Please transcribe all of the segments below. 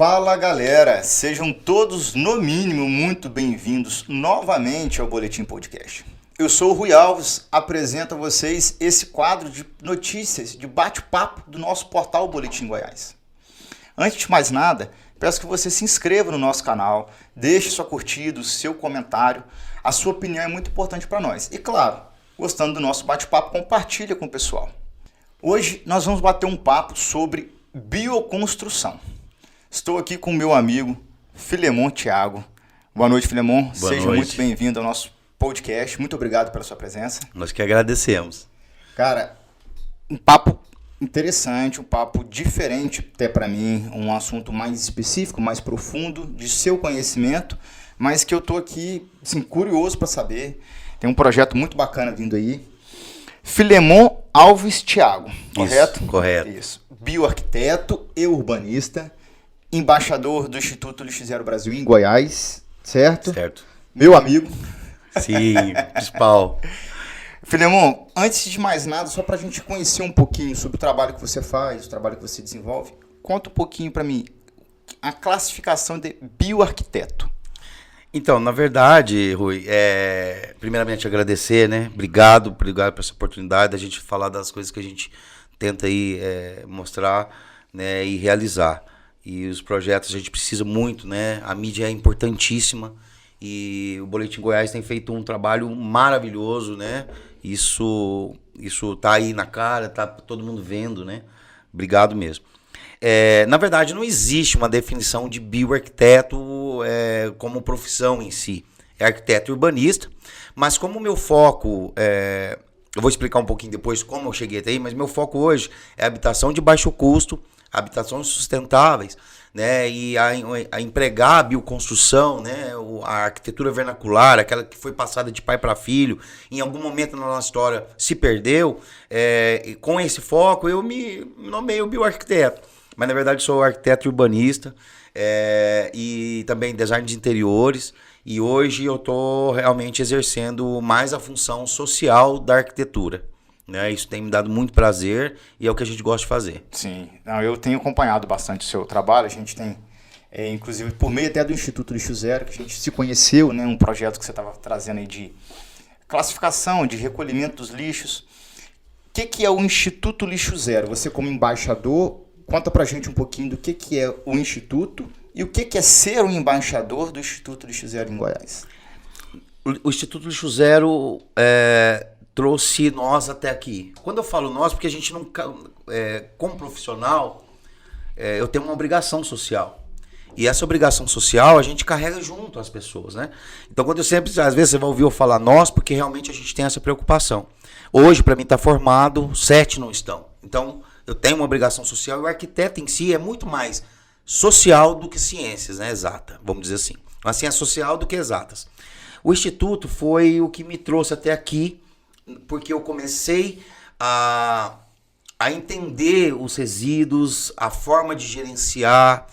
Fala galera, sejam todos no mínimo muito bem-vindos novamente ao Boletim Podcast. Eu sou o Rui Alves, apresento a vocês esse quadro de notícias, de bate-papo do nosso portal Boletim Goiás. Antes de mais nada, peço que você se inscreva no nosso canal, deixe sua curtida, o seu comentário, a sua opinião é muito importante para nós. E claro, gostando do nosso bate-papo, compartilha com o pessoal. Hoje nós vamos bater um papo sobre bioconstrução. Estou aqui com o meu amigo Filemon Thiago. Boa noite, Filemon. Seja muito bem-vindo ao nosso podcast. Muito obrigado pela sua presença. Nós que agradecemos. Cara, um papo interessante, um papo diferente até para mim, um assunto mais específico, mais profundo, de seu conhecimento, mas que eu estou aqui assim, curioso para saber. Tem um projeto muito bacana vindo aí. Filemon Alves Thiago, correto? Isso, correto. Isso. Bioarquiteto e urbanista, embaixador do Instituto Lixo Zero Brasil em Goiás, certo? Certo. Meu amigo. Sim, principal. Filemon, antes de mais nada, só para a gente conhecer um pouquinho sobre o trabalho que você faz, o trabalho que você desenvolve, conta um pouquinho para mim a classificação de bioarquiteto. Então, na verdade, Rui, primeiramente agradecer, né? Obrigado por essa oportunidade da gente falar das coisas que a gente tenta aí mostrar, né, e realizar. E os projetos a gente precisa muito, né? A mídia é importantíssima e o Boletim Goiás tem feito um trabalho maravilhoso, né? Isso tá aí na cara, tá todo mundo vendo, né? Obrigado mesmo. Na verdade, não existe uma definição de bioarquiteto como profissão em si. É arquiteto urbanista, mas como o meu foco, eu vou explicar um pouquinho depois como eu cheguei até aí, mas meu foco hoje é habitação de baixo custo, habitações sustentáveis, né, e a empregar a bioconstrução, né, a arquitetura vernacular, aquela que foi passada de pai para filho, em algum momento na nossa história se perdeu, e com esse foco eu me nomeio bioarquiteto. Mas, na verdade, sou arquiteto urbanista e também design de interiores. E hoje eu estou realmente exercendo mais a função social da arquitetura. Né? Isso tem me dado muito prazer e é o que a gente gosta de fazer. Sim, eu tenho acompanhado bastante o seu trabalho. A gente tem, inclusive, por meio até do Instituto Lixo Zero, que a gente se conheceu, né? Um projeto que você estava trazendo aí de classificação, de recolhimento dos lixos. O que é o Instituto Lixo Zero? Você, como embaixador, conta pra gente um pouquinho do que é o Instituto e o que é ser um embaixador do Instituto Lixo Zero em Goiás. O Instituto Lixo Zero trouxe nós até aqui. Quando eu falo nós, porque a gente não, como profissional, eu tenho uma obrigação social. E essa obrigação social a gente carrega junto as pessoas, né? Então, quando às vezes você vai ouvir eu falar nós, porque realmente a gente tem essa preocupação. Hoje, para mim, está formado, 7 não estão. Então, eu tenho uma obrigação social e o arquiteto em si é muito mais social do que ciências, né? Exata, vamos dizer assim. Mas ciência social do que exatas. O Instituto foi o que me trouxe até aqui, porque eu comecei a entender os resíduos, a forma de gerenciar,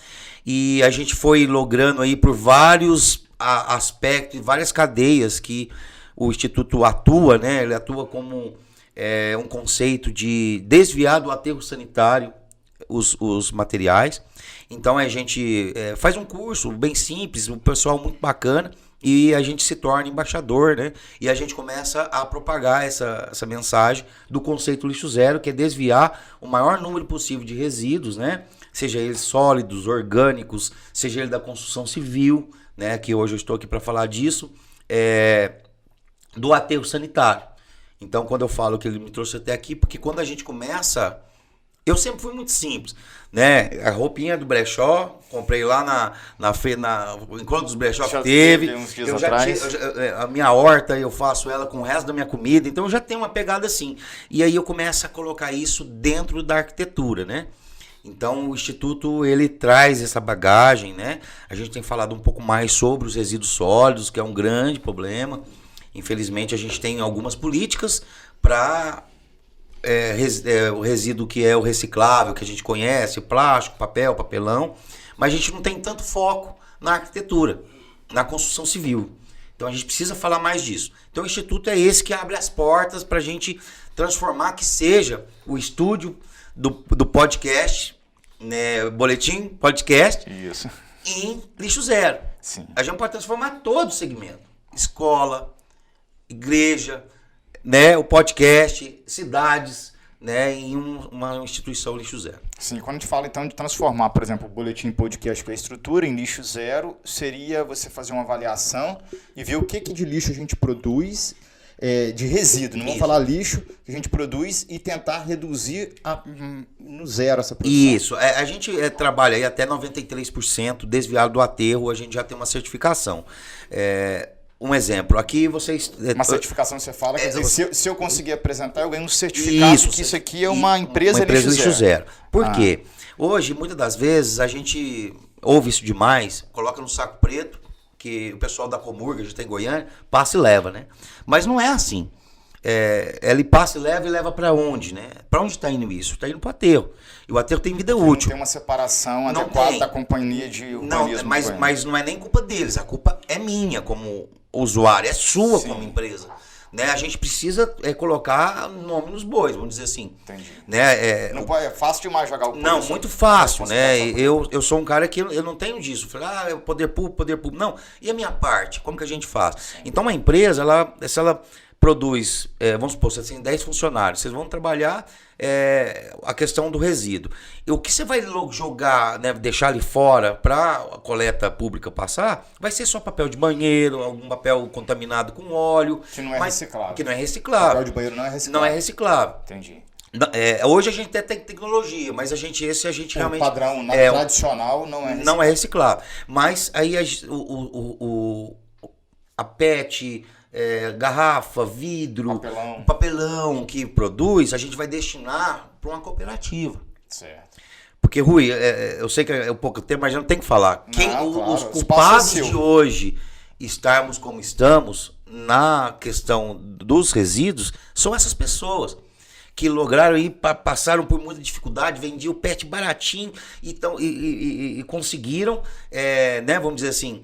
e a gente foi logrando aí por vários aspectos, várias cadeias que o Instituto atua, né? Ele atua como um conceito de desviar do aterro sanitário os materiais. Então a gente faz um curso bem simples, um pessoal muito bacana, e a gente se torna embaixador, né? E a gente começa a propagar essa mensagem do conceito lixo zero, que é desviar o maior número possível de resíduos, né? Seja eles sólidos, orgânicos, seja ele da construção civil, né? Que hoje eu estou aqui para falar disso, do aterro sanitário. Então, quando eu falo que ele me trouxe até aqui, porque quando a gente começa, eu sempre fui muito simples, né? A roupinha do brechó, comprei lá no encontro dos brechó que teve. Uns dias atrás. A minha horta, eu faço ela com o resto da minha comida, então eu já tenho uma pegada assim. E aí eu começo a colocar isso dentro da arquitetura, né? Então, o Instituto, ele traz essa bagagem, né? A gente tem falado um pouco mais sobre os resíduos sólidos, que é um grande problema. Infelizmente, a gente tem algumas políticas para o resíduo que é o reciclável, que a gente conhece, plástico, papel, papelão, mas a gente não tem tanto foco na arquitetura, na construção civil. Então, a gente precisa falar mais disso. Então, o Instituto é esse que abre as portas para a gente transformar, que seja o estúdio do podcast né, boletim, podcast, Isso. em lixo zero. Sim. A gente pode transformar todo o segmento. Escola, igreja, né, o podcast, cidades, né, em uma instituição lixo zero. Sim, quando a gente fala então de transformar, por exemplo, o boletim podcast com a estrutura em lixo zero, seria você fazer uma avaliação e ver o que de lixo a gente produz, de resíduo, não vamos falar lixo, que a gente produz e tentar reduzir no zero essa produção. Isso, a gente trabalha aí até 93% desviado do aterro, a gente já tem uma certificação. Um exemplo, aqui vocês... Uma certificação você fala, quer dizer, se eu conseguir apresentar, eu ganho um certificado que isso aqui é uma empresa lixo zero. Por quê? Hoje, muitas das vezes, a gente ouve isso demais, coloca no saco preto, que o pessoal da Comurga, a gente tem em Goiânia, passa e leva, né? Mas não é assim. Ele passa e leva para onde, né? Para onde está indo isso? Está indo para o aterro. E o aterro tem vida útil. Não tem uma separação adequada da companhia de urbanismo. Não, mas não é nem culpa deles. A culpa é minha como usuário, é sua como empresa. Né? A gente precisa colocar nome nos bois, vamos dizer assim. Entendi. Né? Não pode, é fácil demais jogar o Não, muito fácil, né? Eu sou um cara que eu não tenho disso. Falei, poder público. Não. E a minha parte? Como que a gente faz? Sim. Então, uma empresa, se ela produz, vamos supor, você tem 10 funcionários, vocês vão trabalhar a questão do resíduo. E o que você vai jogar, né, deixar ali fora para a coleta pública passar, vai ser só papel de banheiro, algum papel contaminado com óleo. Que não é reciclável. Que não é reciclável. Papel de banheiro não é reciclável. Não é reciclável. Entendi. Hoje a gente até tem tecnologia, mas a gente realmente... O padrão tradicional não é reciclável. Não é reciclável. Mas aí a PET... garrafa, vidro, papelão que produz, a gente vai destinar para uma cooperativa. Certo. Porque, Rui, eu sei que é um pouco tempo, mas a gente tem que falar. Os culpados de hoje estarmos como estamos na questão dos resíduos são essas pessoas que lograram ir, passaram por muita dificuldade, vendiam o PET baratinho e conseguiram, né, vamos dizer assim,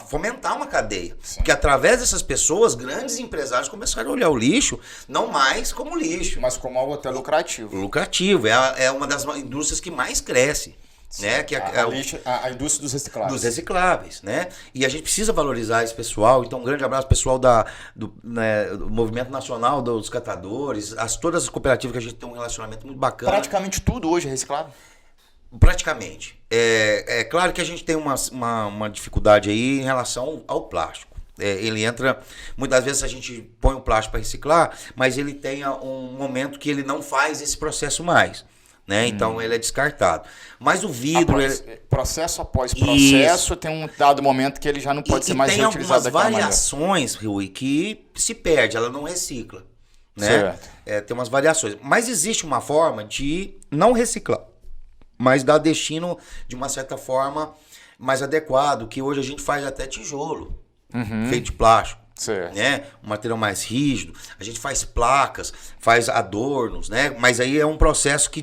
fomentar uma cadeia. Sim. Porque através dessas pessoas, grandes empresários começaram a olhar o lixo, não mais como lixo. Mas como algo até lucrativo. Lucrativo, é uma das indústrias que mais cresce. Né? Que a indústria dos recicláveis. Dos recicláveis, né? E a gente precisa valorizar esse pessoal. Então, um grande abraço pessoal do Movimento Nacional dos Catadores, todas as cooperativas que a gente tem um relacionamento muito bacana. Praticamente tudo hoje é reciclável? Praticamente. É claro que a gente tem uma dificuldade aí em relação ao plástico. Ele entra, muitas vezes a gente põe o plástico para reciclar, mas ele tem um momento que ele não faz esse processo mais. Né? Então ele é descartado. Mas o vidro... Processo após processo, isso. Tem um dado momento que ele já não pode ser mais reutilizado daquela maneira. Tem algumas variações, Rui, que se perde, ela não recicla. Né? Certo. Tem umas variações. Mas existe uma forma de não reciclar, mas dar destino de uma certa forma mais adequado, que hoje a gente faz até tijolo, feito de plástico. Certo. Né? Um material mais rígido, a gente faz placas, faz adornos, né? Mas aí é um processo que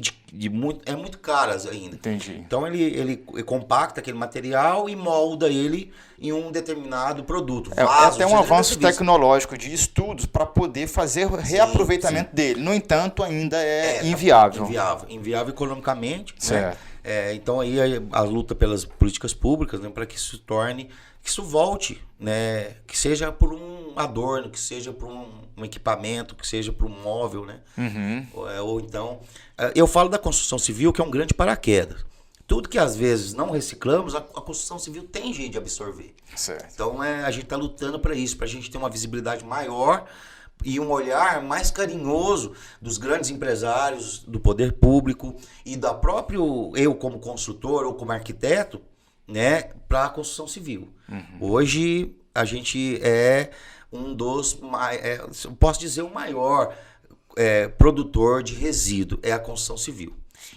é muito caro ainda. Entendi. Então ele compacta aquele material e molda ele em um determinado produto. Vaso, até um avanço tecnológico de estudos para poder fazer o reaproveitamento dele. No entanto, ainda é inviável. Inviável economicamente. Certo. Né? Então aí a luta pelas políticas públicas, né, para que isso se torne, que isso volte, né, que seja por um adorno, que seja por um equipamento, que seja por um móvel, né? Ou então, eu falo da construção civil, que é um grande paraquedas. Tudo que às vezes não reciclamos, a construção civil tem jeito de absorver. Certo. Então a gente está lutando para isso, para a gente ter uma visibilidade maior e um olhar mais carinhoso dos grandes empresários, do poder público e da próprio eu como construtor ou como arquiteto, né, para a construção civil. Hoje a gente é um dos, posso dizer, o maior produtor de resíduo é a construção civil.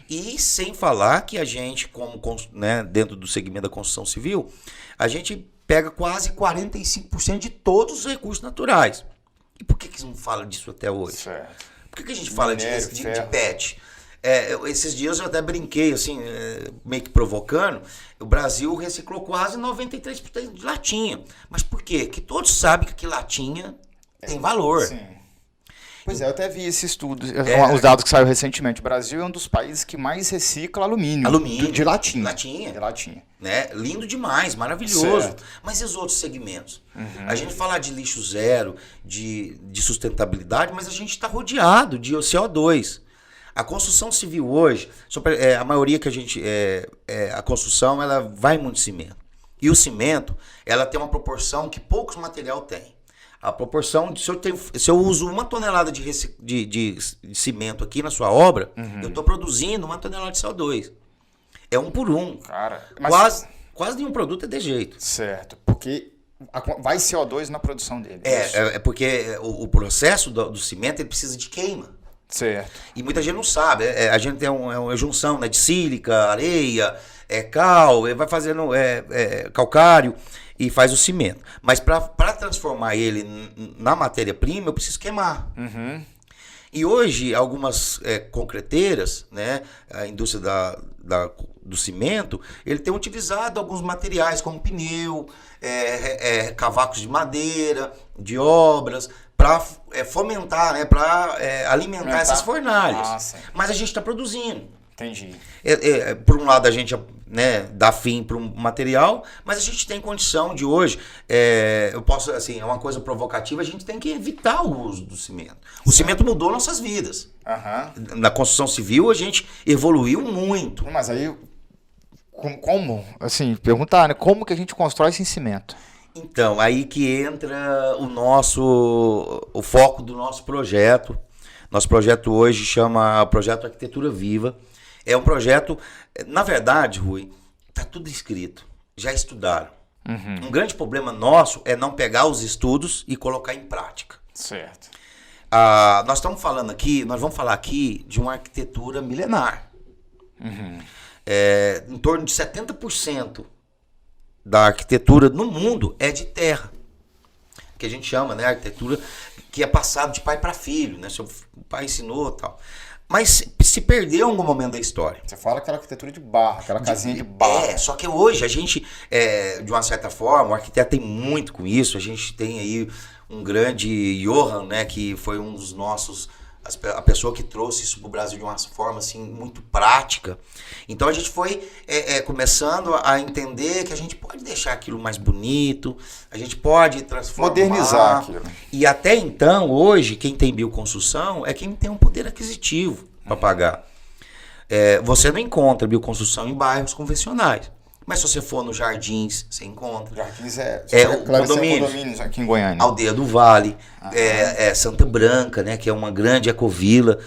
E sem falar que a gente, como, né, dentro do segmento da construção civil, a gente pega quase 45% de todos os recursos naturais. E por que não fala disso até hoje? Certo. Por que a gente fala de PET? Esses dias eu até brinquei, assim, meio que provocando, o Brasil reciclou quase 93% de latinha. Mas por quê? Que todos sabem que latinha tem valor. Sim. Pois é, eu até vi esse estudo, os dados que saiu recentemente. O Brasil é um dos países que mais recicla alumínio. De latinha. Latinha. De latinha. Né? Lindo demais, maravilhoso. Certo. Mas e os outros segmentos? A gente fala de lixo zero, de sustentabilidade, mas a gente está rodeado de CO2. A construção civil hoje, a maioria que a gente... a construção, ela vai muito cimento. E o cimento, ela tem uma proporção que poucos material têm. A proporção, se eu uso 1 tonelada de cimento aqui na sua obra, eu estou produzindo 1 tonelada de CO2. É 1 por 1. Cara, mas... Quase nenhum produto é de jeito. Certo, porque vai CO2 na produção dele. É porque o processo do cimento ele precisa de queima. Certo. E muita gente não sabe. A gente tem uma junção, né, de sílica, areia, cal, vai fazendo calcário e faz o cimento. Mas para transformar ele na matéria-prima, eu preciso queimar. E hoje, algumas concreteiras, né, a indústria do cimento, ele tem utilizado alguns materiais como pneu, cavacos de madeira, de obras, para fomentar, né, para alimentar essas fornalhas. Mas a gente está produzindo. Entendi. Por um lado, a gente, né, dá fim para um material, mas a gente tem condição de hoje, eu posso, assim, é uma coisa provocativa, a gente tem que evitar o uso do cimento. O cimento mudou nossas vidas. Na construção civil, a gente evoluiu muito. Mas aí, assim, perguntar, né, como que a gente constrói sem cimento? Então, aí que entra o foco do nosso projeto. Nosso projeto hoje chama Projeto Arquitetura Viva. É um projeto, na verdade, Rui, tá tudo escrito, já estudaram. Um grande problema nosso é não pegar os estudos e colocar em prática. Certo. Nós vamos falar aqui de uma arquitetura milenar. Em torno de 70% da arquitetura no mundo é de terra. Que a gente chama, né, arquitetura que é passado de pai para filho, né? Seu pai ensinou e tal. Mas se perdeu em algum momento da história. Você fala aquela arquitetura de barro, aquela casinha de barro. Só que hoje a gente, de uma certa forma, o arquiteto tem muito com isso. A gente tem aí um grande Johan, né, que foi um dos nossos, a pessoa que trouxe isso para o Brasil de uma forma assim, muito prática. Então a gente foi começando a entender que a gente pode deixar aquilo mais bonito, a gente pode transformar, modernizar aquilo. E até então, hoje, quem tem bioconstrução é quem tem um poder aquisitivo para pagar. Você não encontra bioconstrução em bairros convencionais. Mas se você for nos Jardins, você encontra. Jardins condomínios aqui em Goiânia. Aldeia do Vale, Santa Branca, né, que é uma grande ecovila,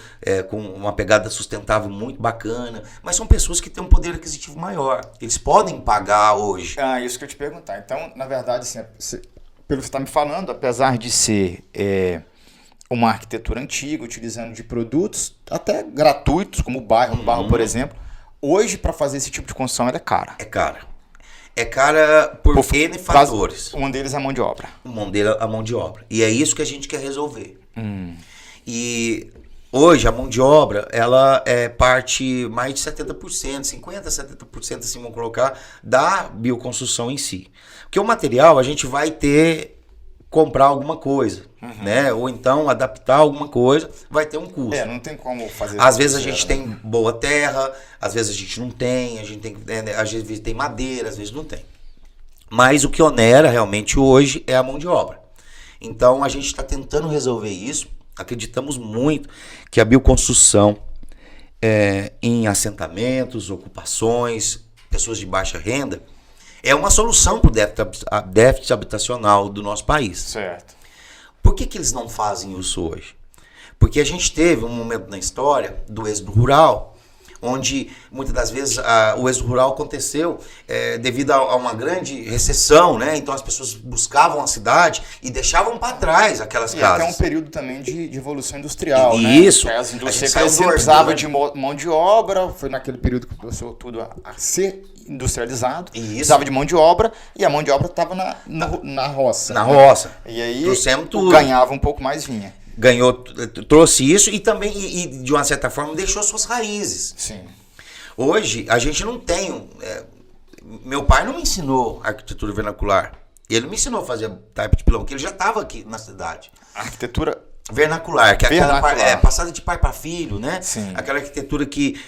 com uma pegada sustentável muito bacana. Mas são pessoas que têm um poder aquisitivo maior. Eles podem pagar hoje. Isso que eu te perguntar. Então, na verdade, assim, pelo que você está me falando, apesar de ser uma arquitetura antiga, utilizando de produtos até gratuitos, como o barro, por exemplo, hoje, para fazer esse tipo de construção, ela é cara. É cara. É cara por N fatores. Um deles é a mão de obra. A mão de obra. E é isso que a gente quer resolver. E hoje, a mão de obra, ela é parte mais de 70%, 50%, 70%, assim, vamos colocar, da bioconstrução em si. Porque o material, a gente vai comprar alguma coisa, né? Ou então adaptar alguma coisa, vai ter um custo. Não tem como fazer. Às vezes a gente tem boa terra, às vezes a gente não tem, às vezes tem madeira, às vezes não tem. Mas o que onera realmente hoje é a mão de obra. Então a gente está tentando resolver isso. Acreditamos muito que a bioconstrução em assentamentos, ocupações, pessoas de baixa renda, é uma solução para o déficit habitacional do nosso país. Certo. Por que eles não fazem isso hoje? Porque a gente teve um momento na história do êxodo rural, onde muitas das vezes o êxodo rural aconteceu devido a uma grande recessão, né? Então as pessoas buscavam a cidade e deixavam para trás aquelas casas. Até um período também de evolução industrial, isso, né? As indústrias precisavam de mão de obra, foi naquele período que começou tudo a ser industrializado, precisava de mão de obra, e a mão de obra estava na roça. Na roça. E aí tudo. Ganhava um pouco mais, vinha. Trouxe isso e também, de uma certa forma, deixou suas raízes. Sim. Hoje, a gente não tem... meu pai não me ensinou arquitetura vernacular. Ele me ensinou a fazer type de pilão, porque ele já estava aqui na cidade. A arquitetura Vernacular, que é aquela passada de pai para filho, né? Sim. Aquela arquitetura que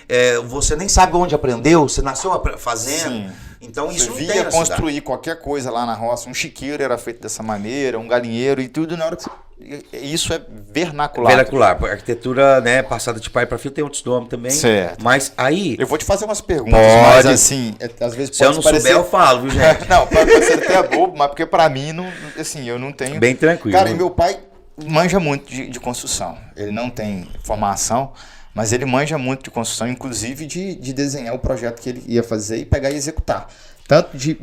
você nem sabe onde aprendeu, você nasceu fazendo. Sim. Então isso você não tem via construir qualquer coisa lá na roça, um chiqueiro era feito dessa maneira, um galinheiro e tudo, na hora que isso é vernacular. Vernacular, arquitetura, né, passada de pai para filho, tem outros nomes também. Certo. Mas aí... Eu vou te fazer umas perguntas, mas assim, às vezes se eu não souber, eu falo, viu, gente? Não, pode parecer até bobo, mas porque pra mim, não, assim, eu não tenho... Bem tranquilo. Cara, e meu pai manja muito de construção. Ele não tem formação, mas ele manja muito de construção, inclusive de desenhar o projeto que ele ia fazer e pegar e executar. Tanto de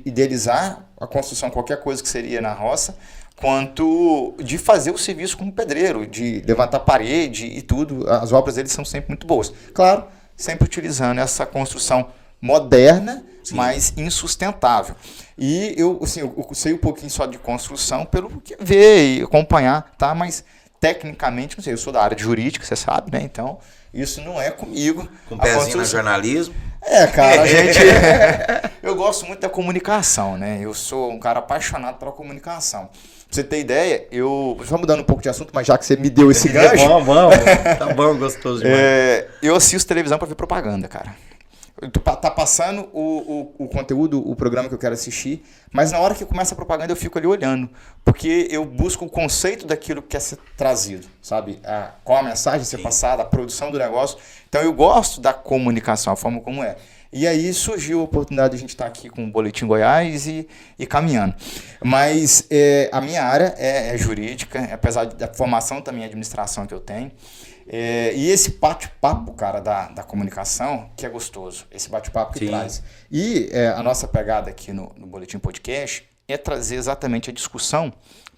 idealizar a construção, qualquer coisa que seria na roça, quanto de fazer o serviço como pedreiro, de levantar parede e tudo. As obras dele são sempre muito boas. Claro, sempre utilizando essa construção moderna, sim, mas insustentável. E eu sei um pouquinho só de construção pelo que ver e acompanhar, tá? Mas tecnicamente, não sei, eu sou da área de jurídica, você sabe, né? Então, isso não é comigo. Com um pezinho no jornalismo. Cara, a gente... Eu gosto muito da comunicação, né? Eu sou um cara apaixonado pela comunicação. Pra você ter ideia, só mudando um pouco de assunto, mas já que você me deu esse gancho... Vamos. Tá bom, gostoso demais. Eu assisto televisão pra ver propaganda, cara. Tá passando o conteúdo, o programa que eu quero assistir, mas na hora que começa a propaganda eu fico ali olhando, porque eu busco o conceito daquilo que quer ser trazido, sabe? Qual a mensagem a ser passada, a produção do negócio. Então eu gosto da comunicação, a forma como é. E aí surgiu a oportunidade de a gente estar aqui com o Boletim Goiás e caminhando. Mas a minha área é jurídica, apesar da formação também em administração que eu tenho. E esse bate-papo, cara, da comunicação, que é gostoso. Esse bate-papo que traz. E a nossa pegada aqui no Boletim Podcast é trazer exatamente a discussão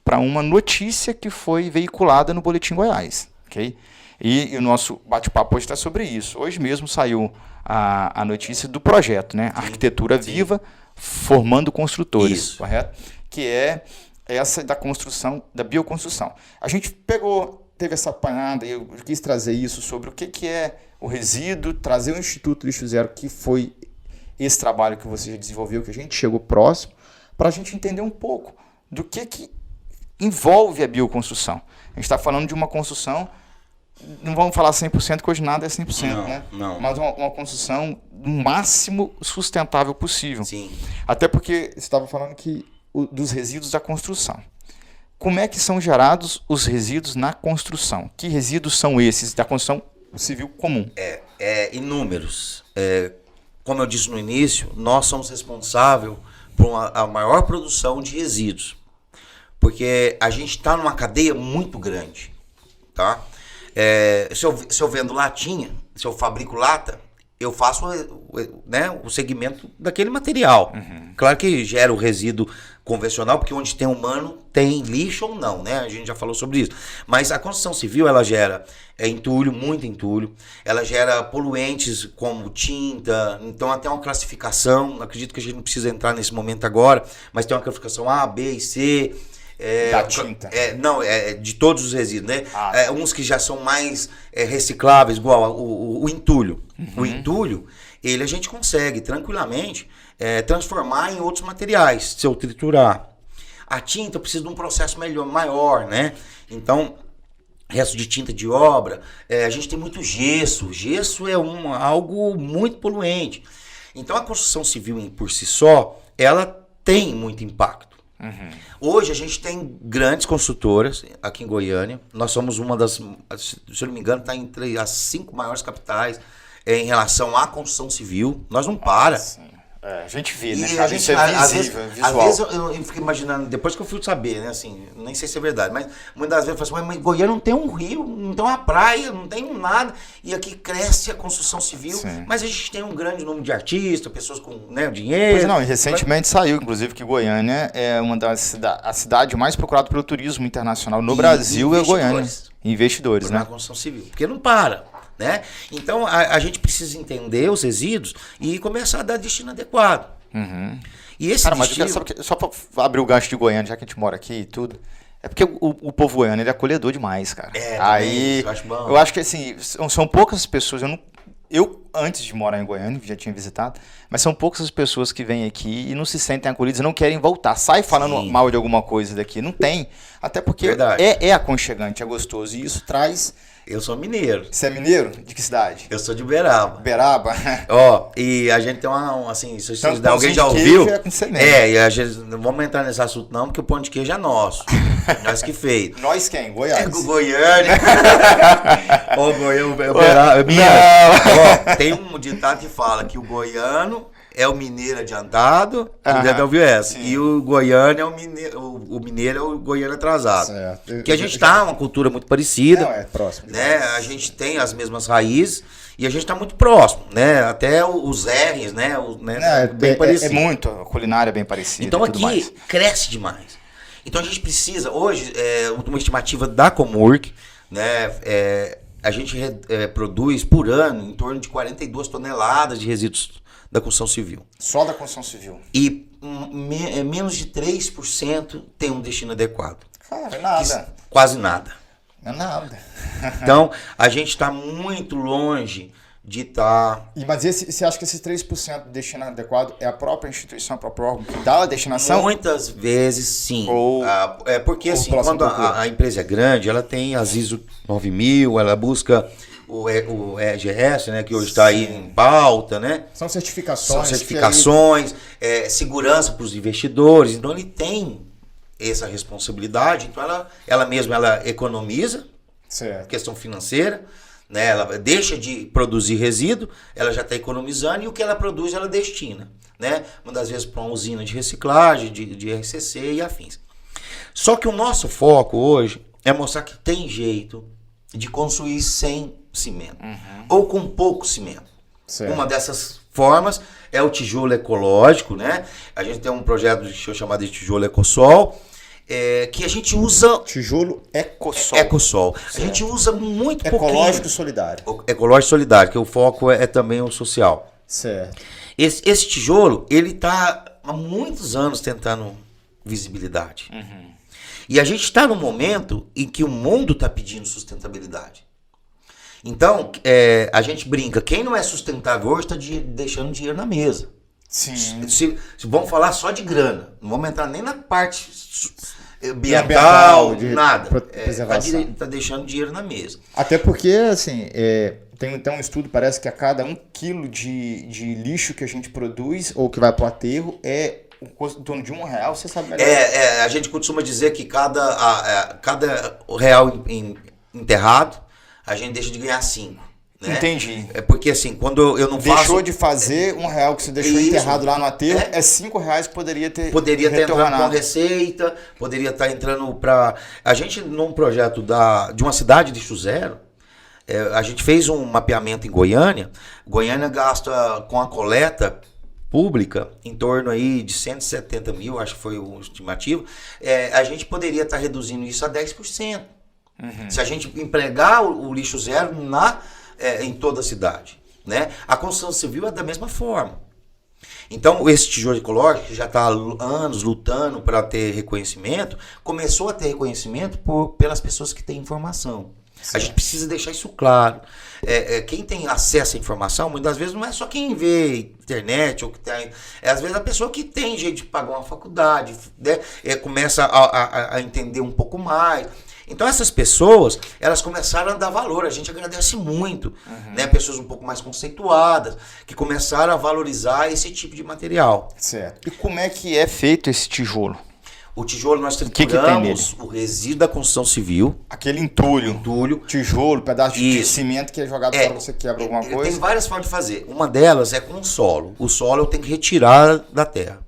para uma notícia que foi veiculada no Boletim Goiás. Okay? E o nosso bate-papo hoje está sobre isso. Hoje mesmo saiu a notícia do projeto, né? Arquitetura Viva, formando construtores. Isso. Correto? Que é essa da construção, da bioconstrução. A gente teve essa apanhada, eu quis trazer isso sobre o que é o resíduo, trazer o Instituto Lixo Zero, que foi esse trabalho que você já desenvolveu, que a gente chegou próximo, para a gente entender um pouco do que envolve a bioconstrução. A gente está falando de uma construção, não vamos falar 100%, que hoje nada é 100%, né? Não. Mas uma construção do máximo sustentável possível. Sim. Até porque você estava falando dos resíduos da construção. Como é que são gerados os resíduos na construção? Que resíduos são esses da construção civil comum? Inúmeros. Como eu disse no início, nós somos responsáveis por a maior produção de resíduos. Porque a gente está numa cadeia muito grande. Tá? Se eu vendo latinha, se eu fabrico lata, eu faço o segmento daquele material. Uhum. Claro que gera o resíduo convencional, porque onde tem humano tem lixo ou não, né? A gente já falou sobre isso. Mas a construção civil, ela gera entulho, muito entulho. Ela gera poluentes como tinta. Então, até uma classificação. Acredito que a gente não precisa entrar nesse momento agora, mas tem uma classificação A, B e C. Da tinta? De todos os resíduos, né? Uns que já são mais recicláveis, igual o entulho. Uhum. O entulho, a gente consegue tranquilamente transformar em outros materiais, se eu triturar. A tinta precisa de um processo maior, né? Então, resto de tinta de obra, a gente tem muito gesso. Gesso é algo muito poluente. Então, a construção civil por si só, ela tem muito impacto. Uhum. Hoje a gente tem grandes construtoras aqui em Goiânia. Nós somos uma das, se eu não me engano, está entre as 5 maiores capitais em relação à construção civil. Nós não para. A gente vê, né? Isso é visível, visual. Às vezes eu fico imaginando, depois que eu fui saber, né? Assim, nem sei se é verdade, mas muitas das vezes eu falo assim, mas Goiânia não tem um rio, não tem uma praia, não tem nada, e aqui cresce a construção civil. Sim. Mas a gente tem um grande número de artistas, pessoas com dinheiro. Pois não, e recentemente saiu, inclusive, que Goiânia é uma a cidade mais procurada pelo turismo internacional no Brasil, é Goiânia. Investidores, né? Na construção civil, porque não para. Né? Então a gente precisa entender os resíduos e começar a dar destino adequado. Uhum. E esse destino... mas só para abrir o gancho de Goiânia, já que a gente mora aqui e tudo, é porque o povo goiano ele é acolhedor demais, cara. Aí eu acho que assim, são poucas pessoas, Eu, antes de morar em Goiânia, já tinha visitado, mas são poucas as pessoas que vêm aqui e não se sentem acolhidas e não querem voltar. Sai falando mal de alguma coisa daqui. Não tem. Até porque é aconchegante, é gostoso. E isso traz... Eu sou mineiro. Você é mineiro? De que cidade? Eu sou de Uberaba. Uberaba? Ó, e a gente tem assim, se então, alguém já ouviu... É com você mesmo. E a gente, não vamos entrar nesse assunto não, porque o pão de queijo é nosso. Nós que fez. Nós quem? Goiás? É Goiânia. Ó, Goiânia, Uberaba, Minas. Ó, tem um ditado que fala que o goiano é o mineiro adiantado, já ouviu essa? Sim. E o goiano é o mineiro é o goiano atrasado. Certo. Porque a gente tá uma cultura muito parecida. Não, é próximo. Né? A gente tem as mesmas raízes e a gente tá muito próximo, né? Até os R's, né? Bem parecido. É muito, a culinária é bem parecida. Então aqui cresce demais. Então a gente precisa, hoje, uma estimativa da Comurg, né? A gente produz por ano em torno de 42 toneladas de resíduos da construção civil. Só da construção civil. E menos de 3% tem um destino adequado. Cara, é nada. Quase nada. É nada. Então, a gente está muito longe de estar... Mas você acha que esses 3% de destino adequado é a própria instituição, a própria órgão que dá a destinação? Muitas vezes, sim. Porque, assim, quando a empresa é grande, ela tem as ISO 9000, ela busca... O EGS, né, que hoje está aí em pauta, né? São certificações. Segurança para os investidores. Então, ele tem essa responsabilidade. Então, ela mesma economiza, certo. Questão financeira, né? Ela deixa de produzir resíduo, ela já está economizando e o que ela produz, ela destina, né? Muitas vezes para uma usina de reciclagem, de RCC e afins. Só que o nosso foco hoje é mostrar que tem jeito de construir sem cimento, ou com pouco cimento. Certo. Uma dessas formas é o tijolo ecológico, né? A gente tem um projeto chamado de tijolo Ecossol, que a gente usa... Tijolo Ecossol. Ecossol. A gente usa muito pouquinho. Ecológico solidário. Ecológico solidário, que o foco é também o social. Certo. Esse tijolo, ele está há muitos anos tentando visibilidade. E a gente está num momento em que o mundo está pedindo sustentabilidade. Então, a gente brinca, quem não é sustentável hoje está deixando dinheiro na mesa. Sim. Se vamos falar só de grana, não vamos entrar nem na parte ambiental, nada. Está deixando dinheiro na mesa. Até porque, assim, tem um estudo, parece que a cada 1 quilo de lixo que a gente produz, ou que vai para o aterro, em torno de R$1, você sabe melhor. A gente costuma dizer que cada real enterrado, a gente deixa de ganhar 5. Né? Entendi. Porque assim, quando eu não faço... Deixou de fazer R$1 que você deixou enterrado lá no aterro, é R$5 que poderia ter entrando com receita, poderia estar entrando para... A gente, num projeto de uma cidade de lixo zero, a gente fez um mapeamento em Goiânia. Goiânia gasta com a coleta pública em torno aí de 170 mil, acho que foi o estimativo. A gente poderia estar reduzindo isso a 10%. Se a gente empregar o lixo zero em toda a cidade, né? A construção civil é da mesma forma. Então, esse tijolo ecológico, que já está há anos lutando para ter reconhecimento, começou a ter reconhecimento pelas pessoas que têm informação. Certo. A gente precisa deixar isso claro. Quem tem acesso à informação, muitas vezes não é só quem vê internet, ou que tem, às vezes a pessoa que tem jeito de pagar uma faculdade, né? Começa a entender um pouco mais. Então essas pessoas, elas começaram a dar valor, a gente agradece muito, né? Pessoas um pouco mais conceituadas, que começaram a valorizar esse tipo de material. Certo. E como é que é feito esse tijolo? O tijolo nós trituramos o resíduo da construção civil. Aquele entulho. Tijolo, pedaço de cimento que é jogado fora, você quebra alguma coisa. Tem várias formas de fazer. Uma delas é com o solo. O solo eu tenho que retirar da terra.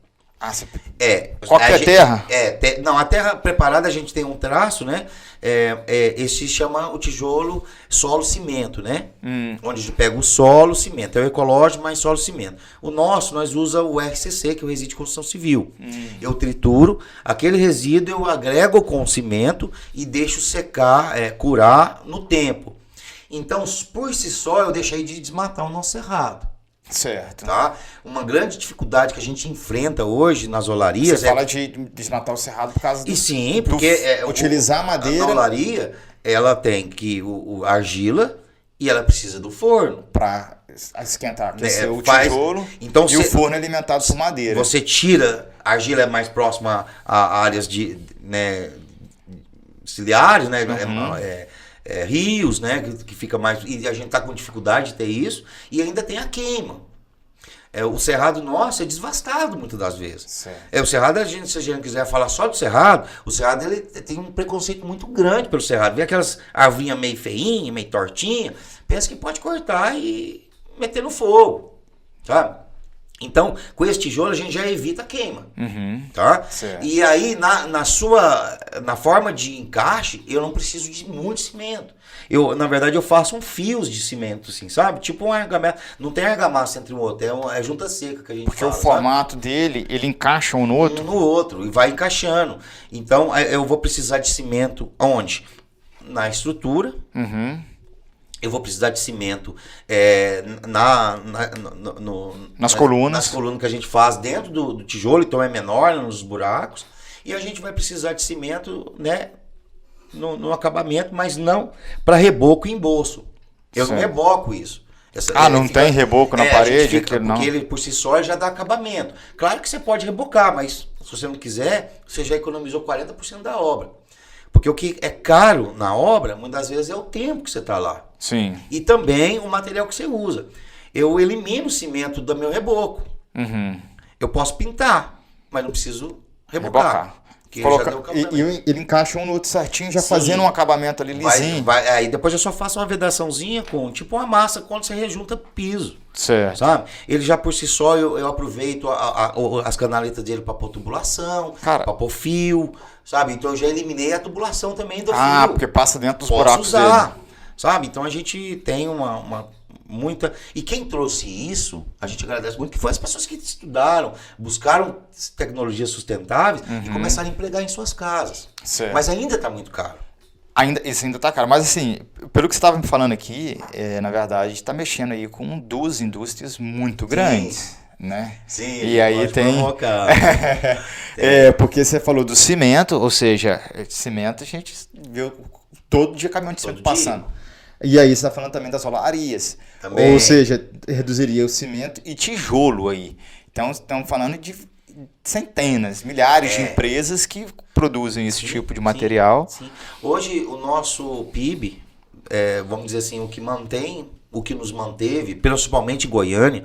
Qualquer terra? Não, a terra preparada a gente tem um traço, né? Esse chama o tijolo solo-cimento, né? Onde a gente pega o solo, cimento. É o ecológico, mas solo-cimento. O nosso, nós usa o RCC, que é o resíduo de construção civil. Eu trituro, aquele resíduo eu agrego com o cimento e deixo secar, curar no tempo. Então, por si só, eu deixei de desmatar o nosso cerrado. Certo. Tá? Uma grande dificuldade que a gente enfrenta hoje nas olarias... Você fala de desmatar o cerrado por causa utilizar a madeira... A olaria, ela tem que a argila e ela precisa do forno. Para esquentar, aquecer o faz, tijolo então e o forno é alimentado por madeira. Você tira, a argila é mais próxima a áreas ciliares, né? Rios, né? Que fica mais. E a gente tá com dificuldade de ter isso. E ainda tem a queima. O cerrado nosso é desvastado muitas das vezes. O cerrado, se a gente quiser falar só do cerrado, o cerrado ele tem um preconceito muito grande pelo cerrado. Vê aquelas arvinhas meio feinhas, meio tortinhas, pensa que pode cortar e meter no fogo, sabe? Então, com esse tijolo a gente já evita a queima, tá? Certo. E aí, na forma de encaixe, eu não preciso de muito cimento. Na verdade, eu faço fios de cimento, assim, sabe? Tipo um argamassa. Não tem argamassa entre um outro, é junta seca que a gente Porque fala, o formato dele, ele encaixa um no outro? Um no outro, e vai encaixando. Então, eu vou precisar de cimento onde? Na estrutura. Eu vou precisar de cimento nas colunas. Nas colunas que a gente faz dentro do tijolo, então é menor nos buracos. E a gente vai precisar de cimento, né, no acabamento, mas não para reboco e embolso. Eu não reboco isso. Não tem reboco na parede? Porque ele por si só já dá acabamento. Claro que você pode rebocar, mas se você não quiser, você já economizou 40% da obra. Porque o que é caro na obra, muitas vezes, é o tempo que você está lá. Sim. E também o material que você usa. Eu elimino o cimento do meu reboco. Eu posso pintar, mas não preciso rebocar. E ele encaixa um no outro certinho, já fazendo um acabamento ali lisinho. Aí depois eu só faço uma vedaçãozinha com tipo uma massa quando você rejunta piso. Certo. Sabe? Ele já por si só, eu aproveito as canaletas dele para pôr tubulação, para pôr fio, sabe? Então eu já eliminei a tubulação também do fio. Porque passa dentro dos Posso buracos usar, dele. sabe? Então a gente tem muita... E quem trouxe isso, a gente agradece muito, que foi as pessoas que estudaram, buscaram tecnologias sustentáveis e começaram a empregar em suas casas. Certo. Mas ainda está muito caro. Isso ainda está caro. Mas assim, pelo que você estava me falando aqui, na verdade, está mexendo aí com duas indústrias muito grandes. Né? Sim, e aí tem... porque você falou do cimento, ou seja, cimento a gente viu todo dia caminhão de cimento passando. E aí você está falando também das solarias. Também. Ou seja, reduziria o cimento e tijolo aí. Então, estamos falando de centenas, milhares de empresas que produzem esse tipo de material. Sim. Hoje, o nosso PIB, vamos dizer assim, o que nos manteve, principalmente Goiânia,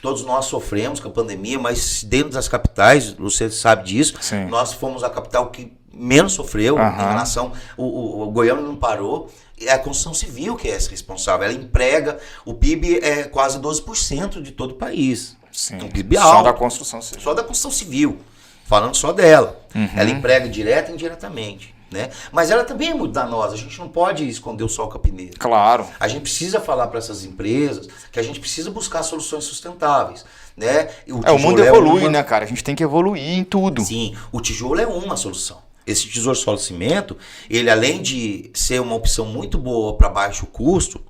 todos nós sofremos com a pandemia, mas dentro das capitais, você sabe disso, nós fomos a capital que menos sofreu em relação... O Goiânia não parou. É a construção civil que é responsável. Ela emprega, o PIB é quase 12% de todo o país. Sim. Um PIB alto. Só da construção civil. Só da construção civil. Falando só dela. Ela emprega direta e indiretamente. Né? Mas ela também é muito danosa. A gente não pode esconder o sol com a peneira. Claro. A gente precisa falar para essas empresas que a gente precisa buscar soluções sustentáveis. Né? O mundo evolui, né, cara? A gente tem que evoluir em tudo. Sim, o tijolo é uma solução. Esse tijolo solo cimento, ele além de ser uma opção muito boa para baixo custo,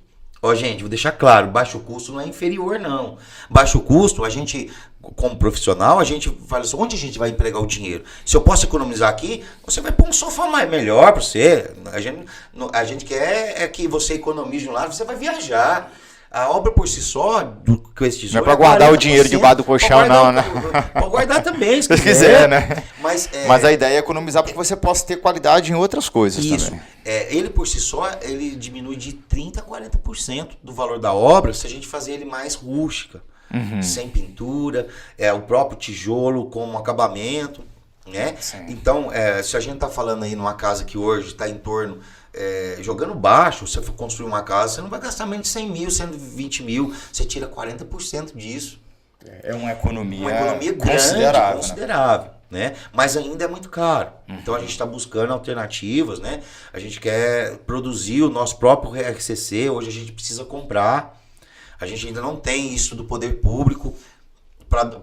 gente, vou deixar claro, baixo custo não é inferior não. Baixo custo, a gente, como profissional, a gente fala assim, onde a gente vai empregar o dinheiro? Se eu posso economizar aqui, você vai pôr um sofá melhor para você. A gente quer que você economize de um lado, você vai viajar. A obra por si só, com esse tesouro... Não é para guardar o dinheiro debaixo do colchão, não, né? Pode guardar também, se quiser, né? Mas a ideia é economizar para que você possa ter qualidade em outras coisas também. Ele por si só, ele diminui de 30% a 40% do valor da obra se a gente fazer ele mais rústica, sem pintura, o próprio tijolo como acabamento, né? Então, se a gente está falando aí numa casa que hoje está em torno... jogando baixo, se você for construir uma casa, você não vai gastar menos de 100 mil, 120 mil, você tira 40% disso. É uma economia grande, considerável, né? Mas ainda é muito caro. Então a gente está buscando alternativas, né? A gente quer produzir o nosso próprio RCC, hoje a gente precisa comprar. A gente ainda não tem isso do poder público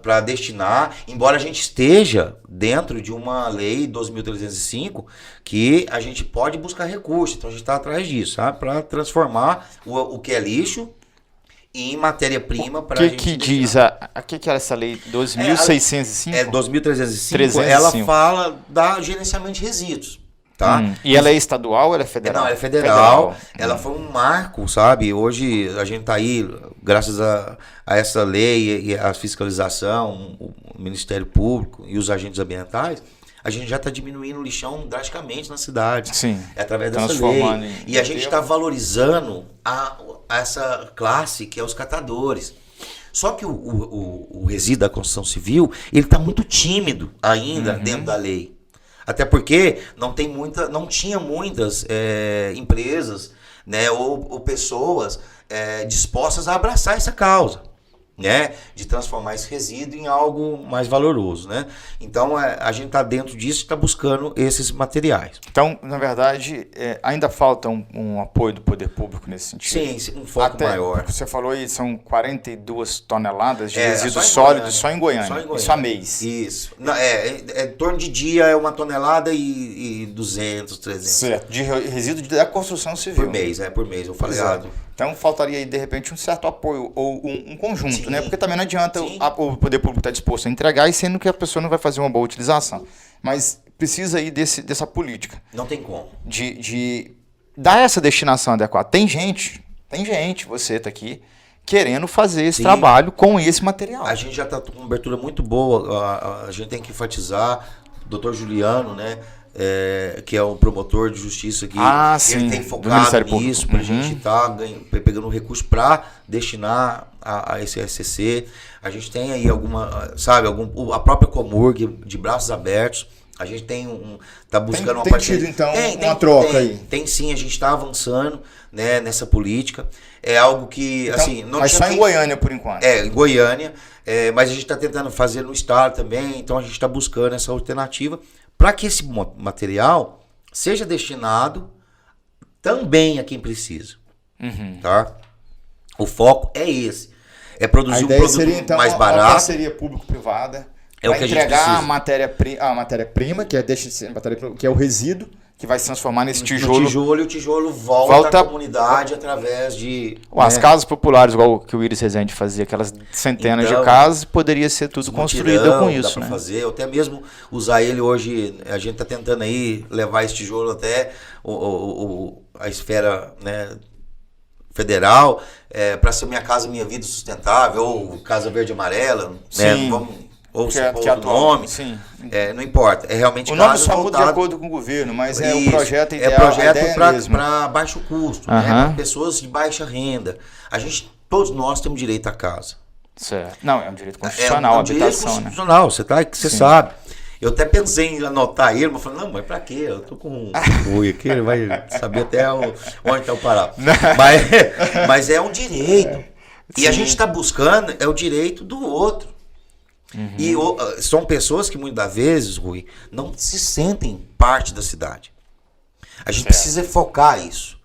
para destinar, embora a gente esteja dentro de uma lei 12.305 que a gente pode buscar recursos, então a gente está atrás disso, sabe? Para transformar o que é lixo em matéria-prima para a gente... O que diz? O que é essa lei 12.605? 12.305, ela fala da gerenciamento de resíduos. Tá? E ela é estadual ou ela é federal? Não, ela é federal. Ela foi um marco, sabe? Hoje a gente está aí, graças a essa lei e a fiscalização, o Ministério Público e os agentes ambientais, a gente já está diminuindo o lixão drasticamente na cidade. Sim. É através dessa lei. E a gente está valorizando essa classe que é os catadores. Só que o resíduo da construção civil, ele está muito tímido ainda dentro da lei. Até porque não tinha muitas empresas, né, ou pessoas dispostas a abraçar essa causa, né, de transformar esse resíduo em algo mais valoroso, né? Então a gente está dentro disso e está buscando esses materiais. Então, na verdade, ainda falta um apoio do poder público nesse sentido. Sim, um foco maior. Você falou aí, são 42 toneladas de resíduos só sólidos só em Goiânia. Isso a mês. Isso. Em torno de dia é 1 tonelada e 200, 300. Certo, de resíduo da construção civil. Por mês, eu falei errado. Então faltaria aí, de repente, um certo apoio ou um conjunto, Sim. né? Porque também não adianta o poder público estar disposto a entregar e sendo que a pessoa não vai fazer uma boa utilização. Mas precisa aí dessa política. Não tem como. De dar essa destinação adequada. Tem gente, você está aqui, querendo fazer esse trabalho com esse material. A gente já está com uma abertura muito boa, a gente tem que enfatizar, o doutor Juliano, né? Que é um promotor de justiça aqui, ele tem focado nisso para a gente estar pegando recurso para destinar a esse SCC. A gente tem aí a própria Comurg de braços abertos. A gente tá buscando uma parceria. Tido, então, uma troca aí. Tem sim, a gente está avançando, né, nessa política. É algo que, então, assim... Não mas só em Goiânia, por enquanto. Em Goiânia. Mas a gente está tentando fazer no estado também. Então, a gente está buscando essa alternativa para que esse material seja destinado também a quem precisa. Tá? O foco é esse. É produzir um produto seria, então, mais barato. Uma parceria público-privada para entregar a matéria-prima, que é o resíduo, que vai se transformar nesse tijolo. E o tijolo volta à comunidade através de... As casas populares, igual que o Iris Rezende fazia, aquelas centenas de casas, poderia ser tudo construído com isso. Dá para fazer, ou até mesmo usar ele hoje, a gente está tentando aí levar esse tijolo até a esfera, né, federal, para ser Minha Casa Minha Vida Sustentável, ou Casa Verde Amarela, né? Ou se for outro nome, não importa. É realmente o nome só muda de acordo com o governo, mas é o projeto ideal. É projeto para baixo custo, né? Para pessoas de baixa renda. Todos nós temos direito à casa. Certo. Não, é um direito constitucional, a habitação, direito constitucional, né? Você sabe. Eu até pensei em anotar ele, mas falei, não, mas pra quê? Eu tô com um Rui aqui, ele vai saber até onde tá o parado. Mas é um direito. E a gente está buscando o direito do outro. E são pessoas que muitas vezes, Rui, não se sentem parte da cidade. A gente precisa focar isso.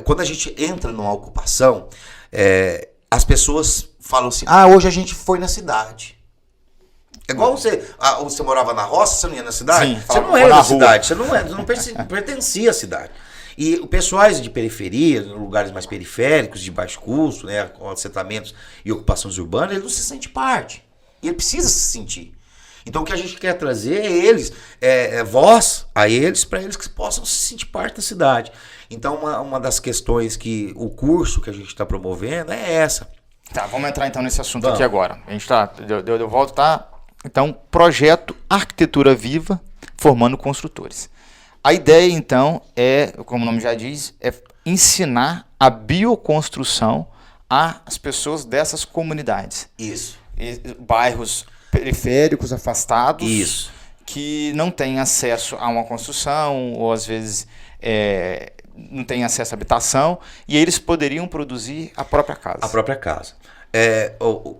Quando a gente entra numa ocupação, as pessoas falam assim, hoje a gente foi na cidade. É igual você morava na roça, você não ia na cidade? Sim, você não era da cidade, você não pertencia à cidade. E o pessoais de periferia, lugares mais periféricos, de baixo custo, né, com assentamentos e ocupações urbanas, ele não se sente parte. E ele precisa se sentir. Então o que a gente quer trazer voz a eles, para eles que possam se sentir parte da cidade. Então uma das questões que o curso que a gente está promovendo é essa. Tá, vamos entrar então nesse assunto aqui agora. A gente eu volto, tá? Então, projeto Arquitetura Viva, formando construtores. A ideia, então, como o nome já diz, é ensinar a bioconstrução às pessoas dessas comunidades. Isso. Bairros periféricos, afastados. Isso. Que não têm acesso a uma construção, ou às vezes não têm acesso à habitação, e eles poderiam produzir a própria casa. A própria casa.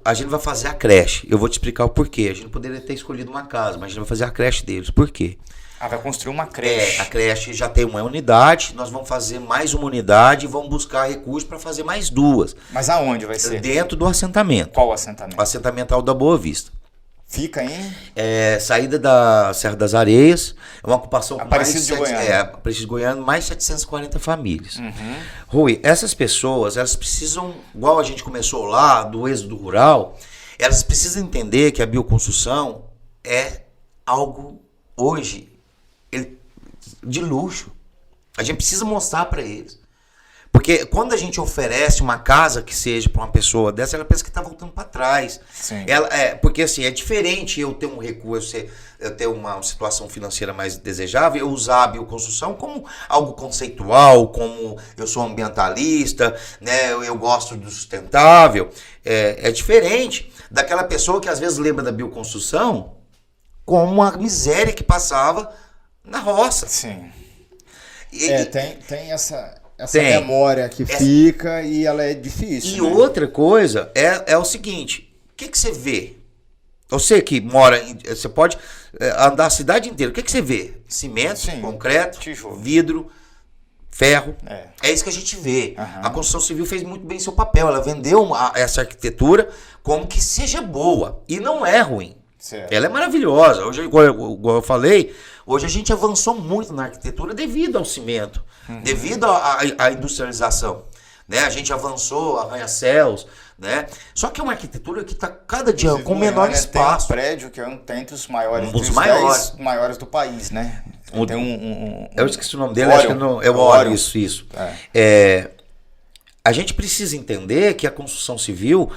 A gente vai fazer a creche. Eu vou te explicar o porquê. A gente poderia ter escolhido uma casa, mas a gente vai fazer a creche deles. Por quê? Vai construir uma creche. A creche já tem uma unidade, nós vamos fazer mais uma unidade e vamos buscar recursos para fazer mais 2. Mas aonde vai ser? Dentro do assentamento. Qual assentamento? O assentamental da Boa Vista. Fica em? Saída da Serra das Areias, é uma ocupação com Aparecido de Goiânia. Aparecido de Goiânia, mais 740 famílias. Rui, essas pessoas, elas precisam, igual a gente começou lá, do êxodo rural, elas precisam entender que a bioconstrução é algo, hoje, de luxo. A gente precisa mostrar para eles. Porque quando a gente oferece uma casa que seja para uma pessoa dessa, ela pensa que está voltando para trás. Sim. Porque assim, é diferente eu ter um recurso, eu ter uma situação financeira mais desejável, eu usar a bioconstrução como algo conceitual, como eu sou ambientalista, né, eu gosto do sustentável. É diferente daquela pessoa que às vezes lembra da bioconstrução como a miséria que passava na roça. Sim. Tem essa memória que fica e ela é difícil. E outra coisa é o seguinte: o que você vê? Você que mora, você pode andar a cidade inteira. O que você vê? Cimento, sim, concreto, tijolo, vidro, ferro. É isso que a gente vê. Uhum. A construção civil fez muito bem seu papel. Ela vendeu essa arquitetura como que seja boa. E não é ruim. Certo. Ela é maravilhosa. Hoje, igual eu falei, hoje a gente avançou muito na arquitetura devido ao cimento, devido à industrialização. Né? A gente avançou, arranha-céus, né? Só que é uma arquitetura que está cada dia com menor espaço. Tem um prédio que é entre os maiores, um dos maiores. 10 maiores do país, né? Eu esqueci o nome dele, acho que não, é o Orion, isso. A gente precisa entender que a construção civil,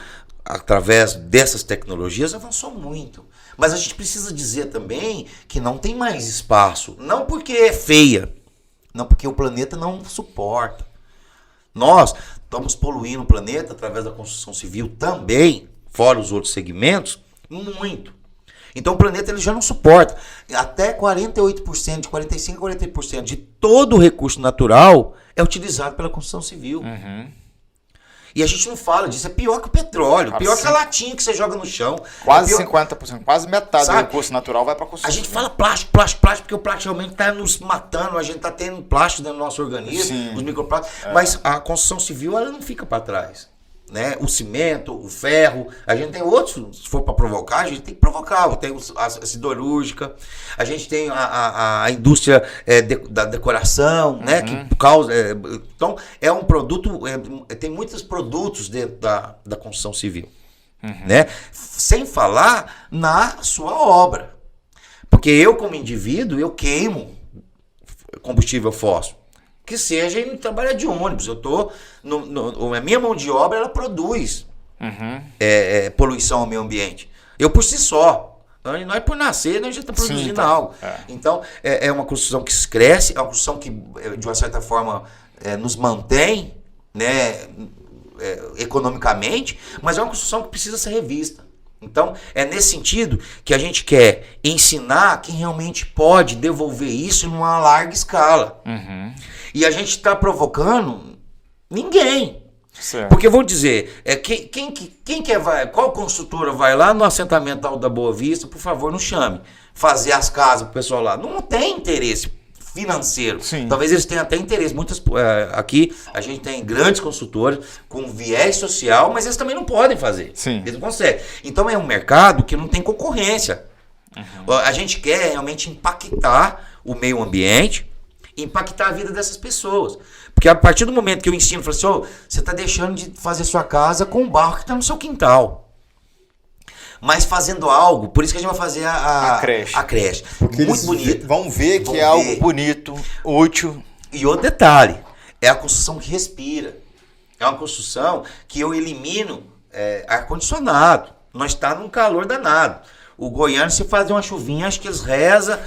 através dessas tecnologias, avançou muito. Mas a gente precisa dizer também que não tem mais espaço. Não porque é feia, não porque o planeta não suporta. Nós estamos poluindo o planeta através da construção civil também, fora os outros segmentos, muito. Então o planeta ele já não suporta. Até 48%, de 45% a 40% de todo o recurso natural é utilizado pela construção civil. Uhum. E a gente não fala disso, é pior que o petróleo, pior que a latinha que você joga no chão. Quase 50%, quase metade do recurso natural vai para a construção. A gente fala plástico, porque o plástico realmente está nos matando, a gente está tendo plástico dentro do nosso organismo, sim, os microplásticos, mas a construção civil ela não fica para trás. Né? O cimento, o ferro, a gente tem outros, se for para provocar, a gente tem que provocar. Tem a siderúrgica, a gente tem a indústria da decoração, né? Que por causa, então é um produto, tem muitos produtos dentro da construção civil, né? Sem falar na sua obra, porque eu como indivíduo eu queimo combustível fóssil. Que seja em trabalhar de ônibus. Eu tô a minha mão de obra ela produz poluição ao meio ambiente. Eu por si só. Nós por nascer, nós já estamos produzindo algo. Então, é uma construção que cresce, é uma construção que, de uma certa forma, nos mantém, né, economicamente, mas é uma construção que precisa ser revista. Então, é nesse sentido que a gente quer ensinar quem realmente pode devolver isso numa larga escala. E a gente está provocando ninguém. Certo. Porque vou dizer, qual construtora vai lá no assentamento da Boa Vista, por favor, não chame. Fazer as casas pro pessoal lá. Não tem interesse financeiro. Sim. Talvez eles tenham até interesse. Aqui a gente tem grandes construtores com viés social, mas eles também não podem fazer. Sim. Eles não conseguem. Então é um mercado que não tem concorrência. A gente quer realmente impactar o meio ambiente, impactar a vida dessas pessoas. Porque a partir do momento que eu ensino, eu falo assim, você está deixando de fazer sua casa com o barro que está no seu quintal. Mas fazendo algo, por isso que a gente vai fazer a creche. Porque muito bonito. Vão ver que é algo bonito, útil. E outro detalhe, é a construção que respira. É uma construção que eu elimino ar-condicionado. Nós estamos num calor danado. O goiano, se fazer uma chuvinha, acho que eles rezam,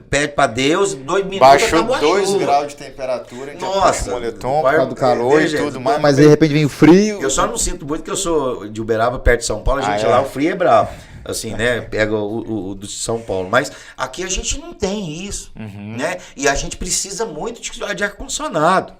pede para Deus, 2 minutos baixou 2 graus de temperatura, então puxa o moletom por causa do calor e tudo mais, mas de repente vem o frio. Eu só não sinto muito que eu sou de Uberaba, perto de São Paulo, a gente lá, o frio é bravo. Assim, né? Pega o do São Paulo. Mas aqui a gente não tem isso, né? E a gente precisa muito de ar-condicionado.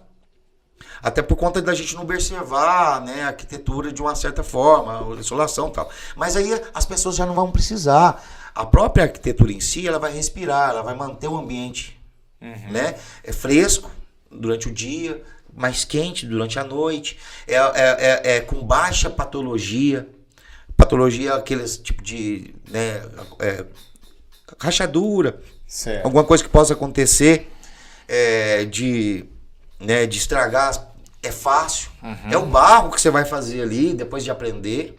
Até por conta da gente não observar, né, a arquitetura de uma certa forma, a insolação e tal. Mas aí as pessoas já não vão precisar. A própria arquitetura em si, ela vai respirar, ela vai manter o ambiente, né? É fresco durante o dia, mais quente durante a noite, com baixa patologia. Patologia, aqueles tipo de, né, rachadura, certo, alguma coisa que possa acontecer, de estragar, é fácil. É o barro que você vai fazer ali, depois de aprender,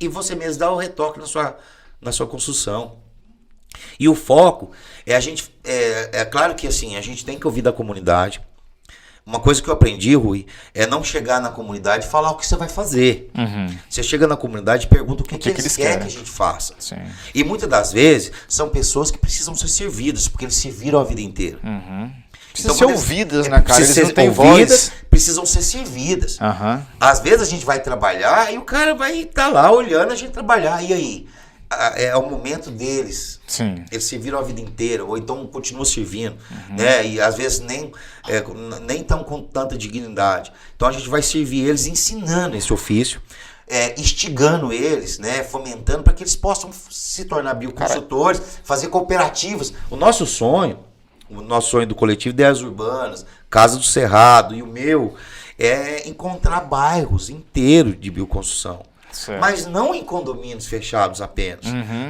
e você mesmo dá o retoque na sua construção. E o foco é a gente... É claro que assim, a gente tem que ouvir da comunidade. Uma coisa que eu aprendi, Rui, é não chegar na comunidade e falar o que você vai fazer. Você chega na comunidade e pergunta o que eles querem que a gente faça. Sim. E muitas das vezes são pessoas que precisam ser servidas, porque eles serviram a vida inteira. Precisam ser ouvidas, né, cara? Eles não têm voz. Precisam ser servidas. Às vezes a gente vai trabalhar e o cara vai estar lá olhando a gente trabalhar. E aí? É o momento deles. Sim. Eles serviram a vida inteira, ou então continuam servindo, né? E às vezes nem estão com tanta dignidade. Então a gente vai servir eles ensinando esse ofício, instigando eles, né? Fomentando para que eles possam se tornar bioconsultores, fazer cooperativas. O nosso sonho do coletivo Ideias Urbanas, Casa do Cerrado e o meu, é encontrar bairros inteiros de bioconstrução. Certo. Mas não em condomínios fechados apenas.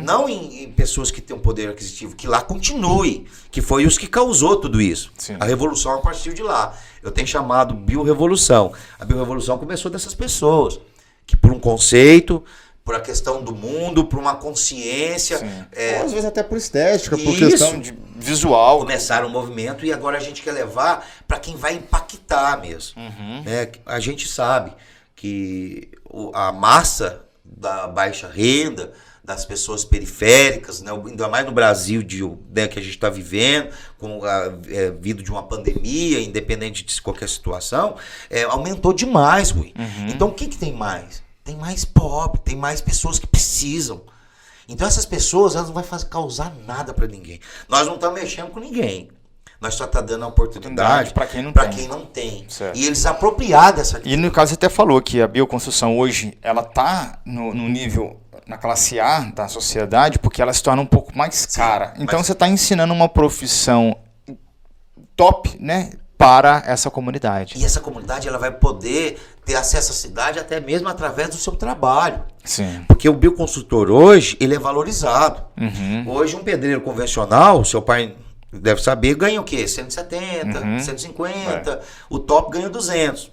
Não em pessoas que têm um poder aquisitivo, que lá continue, que foi os que causou tudo isso. Sim. A revolução partiu de lá. Eu tenho chamado biorevolução. A biorevolução começou dessas pessoas, que por um conceito, por a questão do mundo, por uma consciência... Ou às vezes até por estética, por Isso. questão de visual. Começaram o movimento e agora a gente quer levar para quem vai impactar mesmo. A gente sabe que a massa da baixa renda, das pessoas periféricas, né, ainda mais no Brasil que a gente está vivendo, com vindo de uma pandemia, independente de qualquer situação, aumentou demais, Rui. Então o que tem mais? Tem mais pobre, tem mais pessoas que precisam. Então essas pessoas, elas não vão causar nada para ninguém. Nós não estamos mexendo com ninguém. Nós só estamos dando a oportunidade para quem não tem. Certo. E eles apropriar dessa... E no caso você até falou que a bioconstrução hoje, ela está no nível, na classe A da sociedade, porque ela se torna um pouco mais cara. Então você está ensinando uma profissão top, né, para essa comunidade. E essa comunidade, ela vai poder ter acesso à cidade até mesmo através do seu trabalho. Sim. Porque o bioconstrutor hoje, ele é valorizado. Hoje um pedreiro convencional, seu pai... deve saber, ganha o quê? 170, 150, o top ganha 200.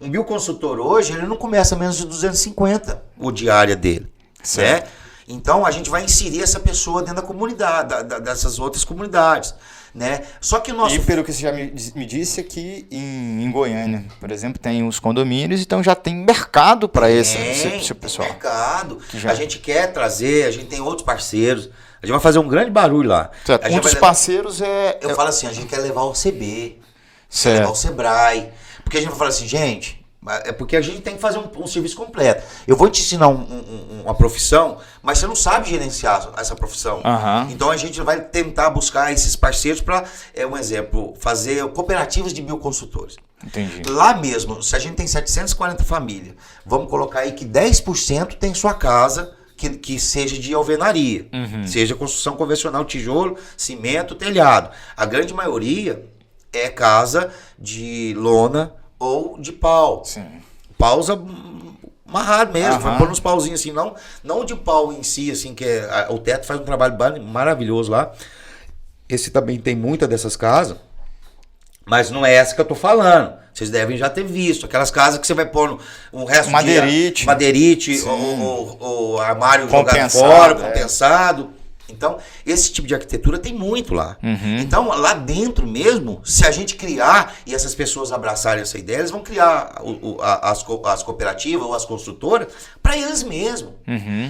Um bioconsultor hoje, ele não começa menos de 250 o diária dele. Né? Então a gente vai inserir essa pessoa dentro da comunidade, dessas outras comunidades. Né? Só que o nosso... E pelo que você já me disse aqui, em Goiânia, por exemplo, tem os condomínios, então já tem mercado para esse pessoal. Tem mercado. A gente quer trazer, a gente tem outros parceiros. A gente vai fazer um grande barulho lá. Um dos parceiros Eu falo assim, a gente quer levar o CB, certo, levar o Sebrae. Porque a gente vai falar assim, gente, é porque a gente tem que fazer um serviço completo. Eu vou te ensinar uma profissão, mas você não sabe gerenciar essa profissão. Então a gente vai tentar buscar esses parceiros para, um exemplo, fazer cooperativas de bioconsultores. Entendi. Lá mesmo, se a gente tem 740 famílias, vamos colocar aí que 10% tem sua casa... Que seja de alvenaria, seja construção convencional, tijolo, cimento, telhado. A grande maioria é casa de lona ou de pau. Sim. Paus amarrado mesmo, vai pôr uns pauzinhos assim, não de pau em si, assim, que o teto faz um trabalho maravilhoso lá. Esse também tem muita dessas casas, mas não é essa que eu tô falando. Vocês devem já ter visto. Aquelas casas que você vai pôr um resto madeirite, de... Madeirite, ou armário jogado fora, compensado. Então, esse tipo de arquitetura tem muito lá. Então, lá dentro mesmo, se a gente criar e essas pessoas abraçarem essa ideia, eles vão criar as cooperativas ou as construtoras para eles mesmos.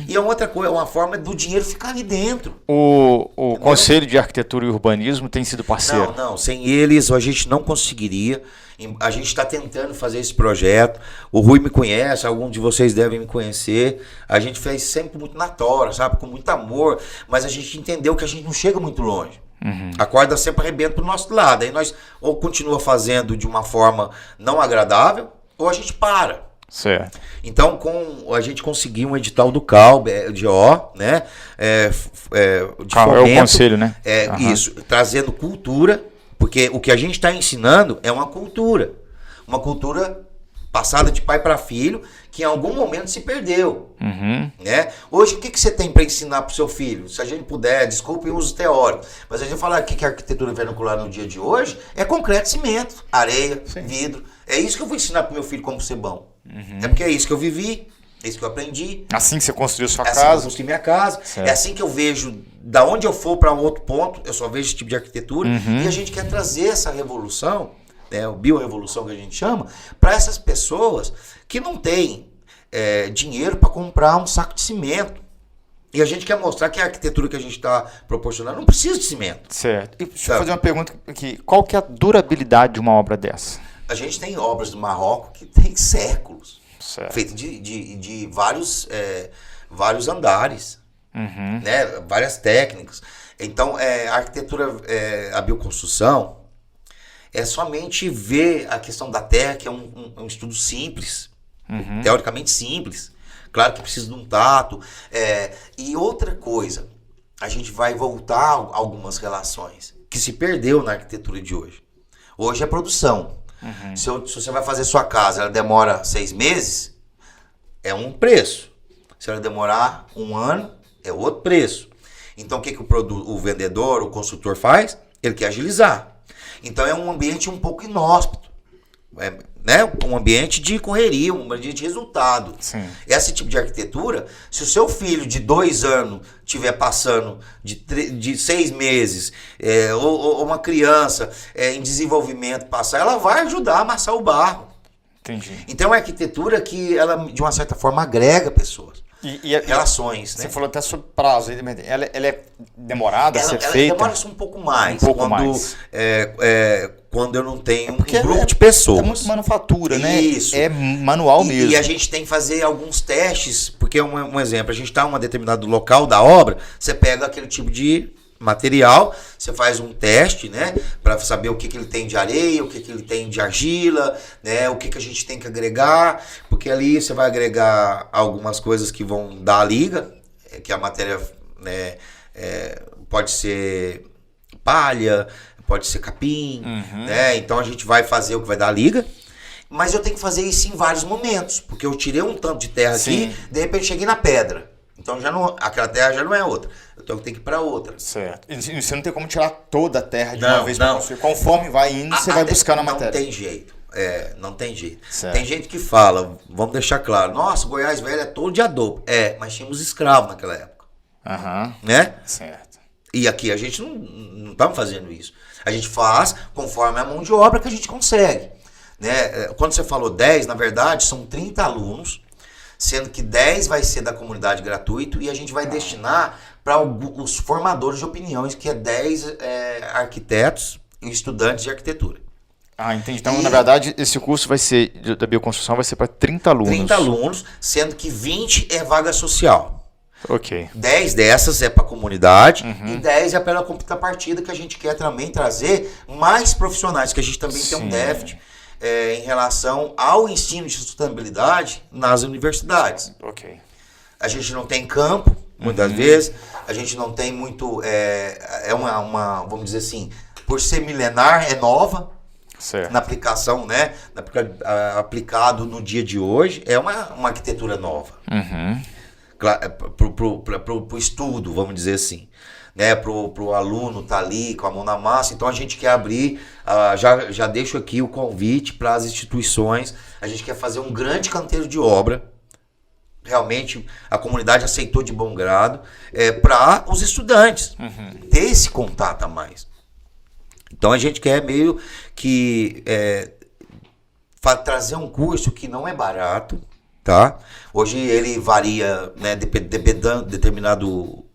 E é outra coisa, é uma forma do dinheiro ficar ali dentro. O Conselho de Arquitetura e Urbanismo tem sido parceiro? Não. Sem eles, a gente não conseguiria. A gente está tentando fazer esse projeto. O Rui me conhece, alguns de vocês devem me conhecer. A gente fez sempre muito na tora, sabe? Com muito amor. Mas a gente entendeu que a gente não chega muito longe. A corda sempre arrebenta pro nosso lado. Aí nós ou continua fazendo de uma forma não agradável, ou a gente para. Certo. Então, a gente conseguiu um edital do CAL, né? De CAL fomento, é o conselho, né? Isso, trazendo cultura. Porque o que a gente está ensinando é uma cultura passada de pai para filho, que em algum momento se perdeu. Né? Hoje, o que você tem para ensinar para o seu filho? Se a gente puder, desculpe o uso teórico, mas a gente falar aqui que a arquitetura vernacular no dia de hoje é concreto, cimento, areia, vidro. É isso que eu vou ensinar para o meu filho como ser bom. É porque é isso que eu vivi. É isso que eu aprendi. Assim que você construiu sua É assim que eu casa. construí minha casa. Certo. É assim que eu vejo, da onde eu for para um outro ponto, eu só vejo esse tipo de arquitetura. E a gente quer trazer essa revolução, né, o biorevolução que a gente chama, para essas pessoas que não têm dinheiro para comprar um saco de cimento. E a gente quer mostrar que a arquitetura que a gente está proporcionando não precisa de cimento. Certo. E deixa eu fazer uma pergunta aqui. Qual que é a durabilidade de uma obra dessa? A gente tem obras do Marrocos que tem séculos. Certo. Feito de vários andares, né? Várias técnicas. Então, a arquitetura, a bioconstrução, é somente ver a questão da terra, que é um estudo simples, teoricamente simples. Claro que precisa de um tato. E outra coisa, a gente vai voltar a algumas relações que se perdeu na arquitetura de hoje. Hoje é produção. Se você vai fazer sua casa, ela demora 6 meses, é um preço. Se ela demorar 1 ano, é outro preço. Então o que o vendedor, o construtor faz? Ele quer agilizar. Então é um ambiente um pouco inóspito. Né? Um ambiente de correria, um ambiente de resultado. Sim. Esse tipo de arquitetura, se o seu filho de 2 anos estiver passando de 6 meses, ou uma criança em desenvolvimento passar, ela vai ajudar a amassar o barro. Entendi. Então é uma arquitetura que ela, de uma certa forma, agrega pessoas. Relações, Você né? falou até sobre prazo. Ela é demorada a ser Ela feita? demora-se um pouco mais. Um pouco mais. Quando eu não tenho um Porque grupo de pessoas. É muito manufatura, né? Isso. É manual mesmo. E a gente tem que fazer alguns testes, porque um exemplo, a gente está em um determinado local da obra, você pega aquele tipo de material, você faz um teste, né, para saber o que ele tem de areia, o que ele tem de argila, né, o que a gente tem que agregar, porque ali você vai agregar algumas coisas que vão dar a liga, que a matéria, né, pode ser palha, pode ser capim, né, então a gente vai fazer o que vai dar a liga. Mas eu tenho que fazer isso em vários momentos, porque eu tirei um tanto de terra aqui, de repente cheguei na pedra. Então aquela terra já não é outra. Então eu tenho que ir para outra. Certo. E você não tem como tirar toda a terra de uma vez para construir. Conforme vai indo, você vai buscando a matéria. Não tem jeito. Não tem jeito. Certo. Tem gente que fala, vamos deixar claro, nossa, Goiás velho é todo de adobe. Mas tínhamos escravos naquela época. Né? Certo. E aqui a gente não estamos fazendo isso. A gente faz conforme a mão de obra que a gente consegue. Né? Quando você falou 10, na verdade, são 30 alunos, sendo que 10 vai ser da comunidade gratuito e a gente vai destinar para os formadores de opiniões, que é 10 arquitetos e estudantes de arquitetura. Entendi. Então, na verdade, esse curso vai ser, da bioconstrução, vai ser para 30 alunos. 30 alunos, sendo que 20 é vaga social. Ok. 10 dessas é para a comunidade e 10 é pela contrapartida, que a gente quer também trazer mais profissionais, que a gente também tem um déficit em relação ao ensino de sustentabilidade nas universidades. Ok. A gente não tem campo, muitas vezes, a gente não tem muito, vamos dizer assim, por ser milenar, é nova. Certo. Na aplicação, né? Aplicado no dia de hoje, é uma arquitetura nova. Pro estudo, vamos dizer assim. Né, pro aluno estar ali com a mão na massa. Então a gente quer abrir, já deixo aqui o convite para as instituições. A gente quer fazer um grande canteiro de obra. Realmente a comunidade aceitou de bom grado, para os estudantes ter esse contato a mais. Então a gente quer meio que trazer um curso que não é barato, tá? Hoje ele varia, né, dependendo determinado,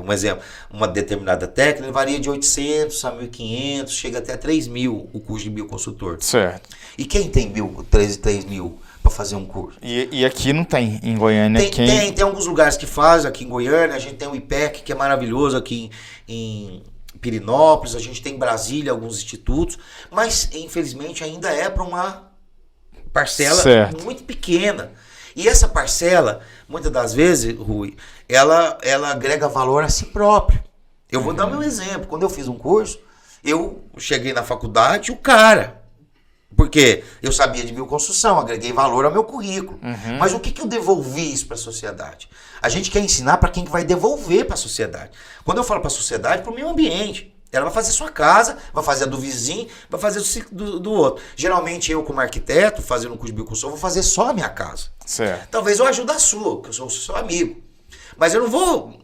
um exemplo, uma determinada técnica, ele varia de 800 a 1.500, chega até 3.000 o curso de bioconstrutor. Certo. E quem tem 3 mil para fazer um curso? E aqui não tem, em Goiânia? Tem alguns lugares que fazem, aqui em Goiânia, a gente tem o IPEC, que é maravilhoso aqui em Pirinópolis, a gente tem em Brasília alguns institutos, mas infelizmente ainda é para uma parcela muito pequena. E essa parcela, muitas das vezes, Rui, ela agrega valor a si próprio. Eu vou dar meu exemplo. Quando eu fiz um curso, eu cheguei na faculdade, o cara... Porque eu sabia de bioconstrução, agreguei valor ao meu currículo. Mas o que eu devolvi isso para a sociedade? A gente quer ensinar para quem que vai devolver para a sociedade. Quando eu falo para a sociedade, para o meio ambiente. Ela vai fazer sua casa, vai fazer a do vizinho, vai fazer do outro. Geralmente eu, como arquiteto, fazendo um curso de bioconstrução, vou fazer só a minha casa. Certo. Talvez eu ajude a sua, que eu sou seu amigo. Mas eu não vou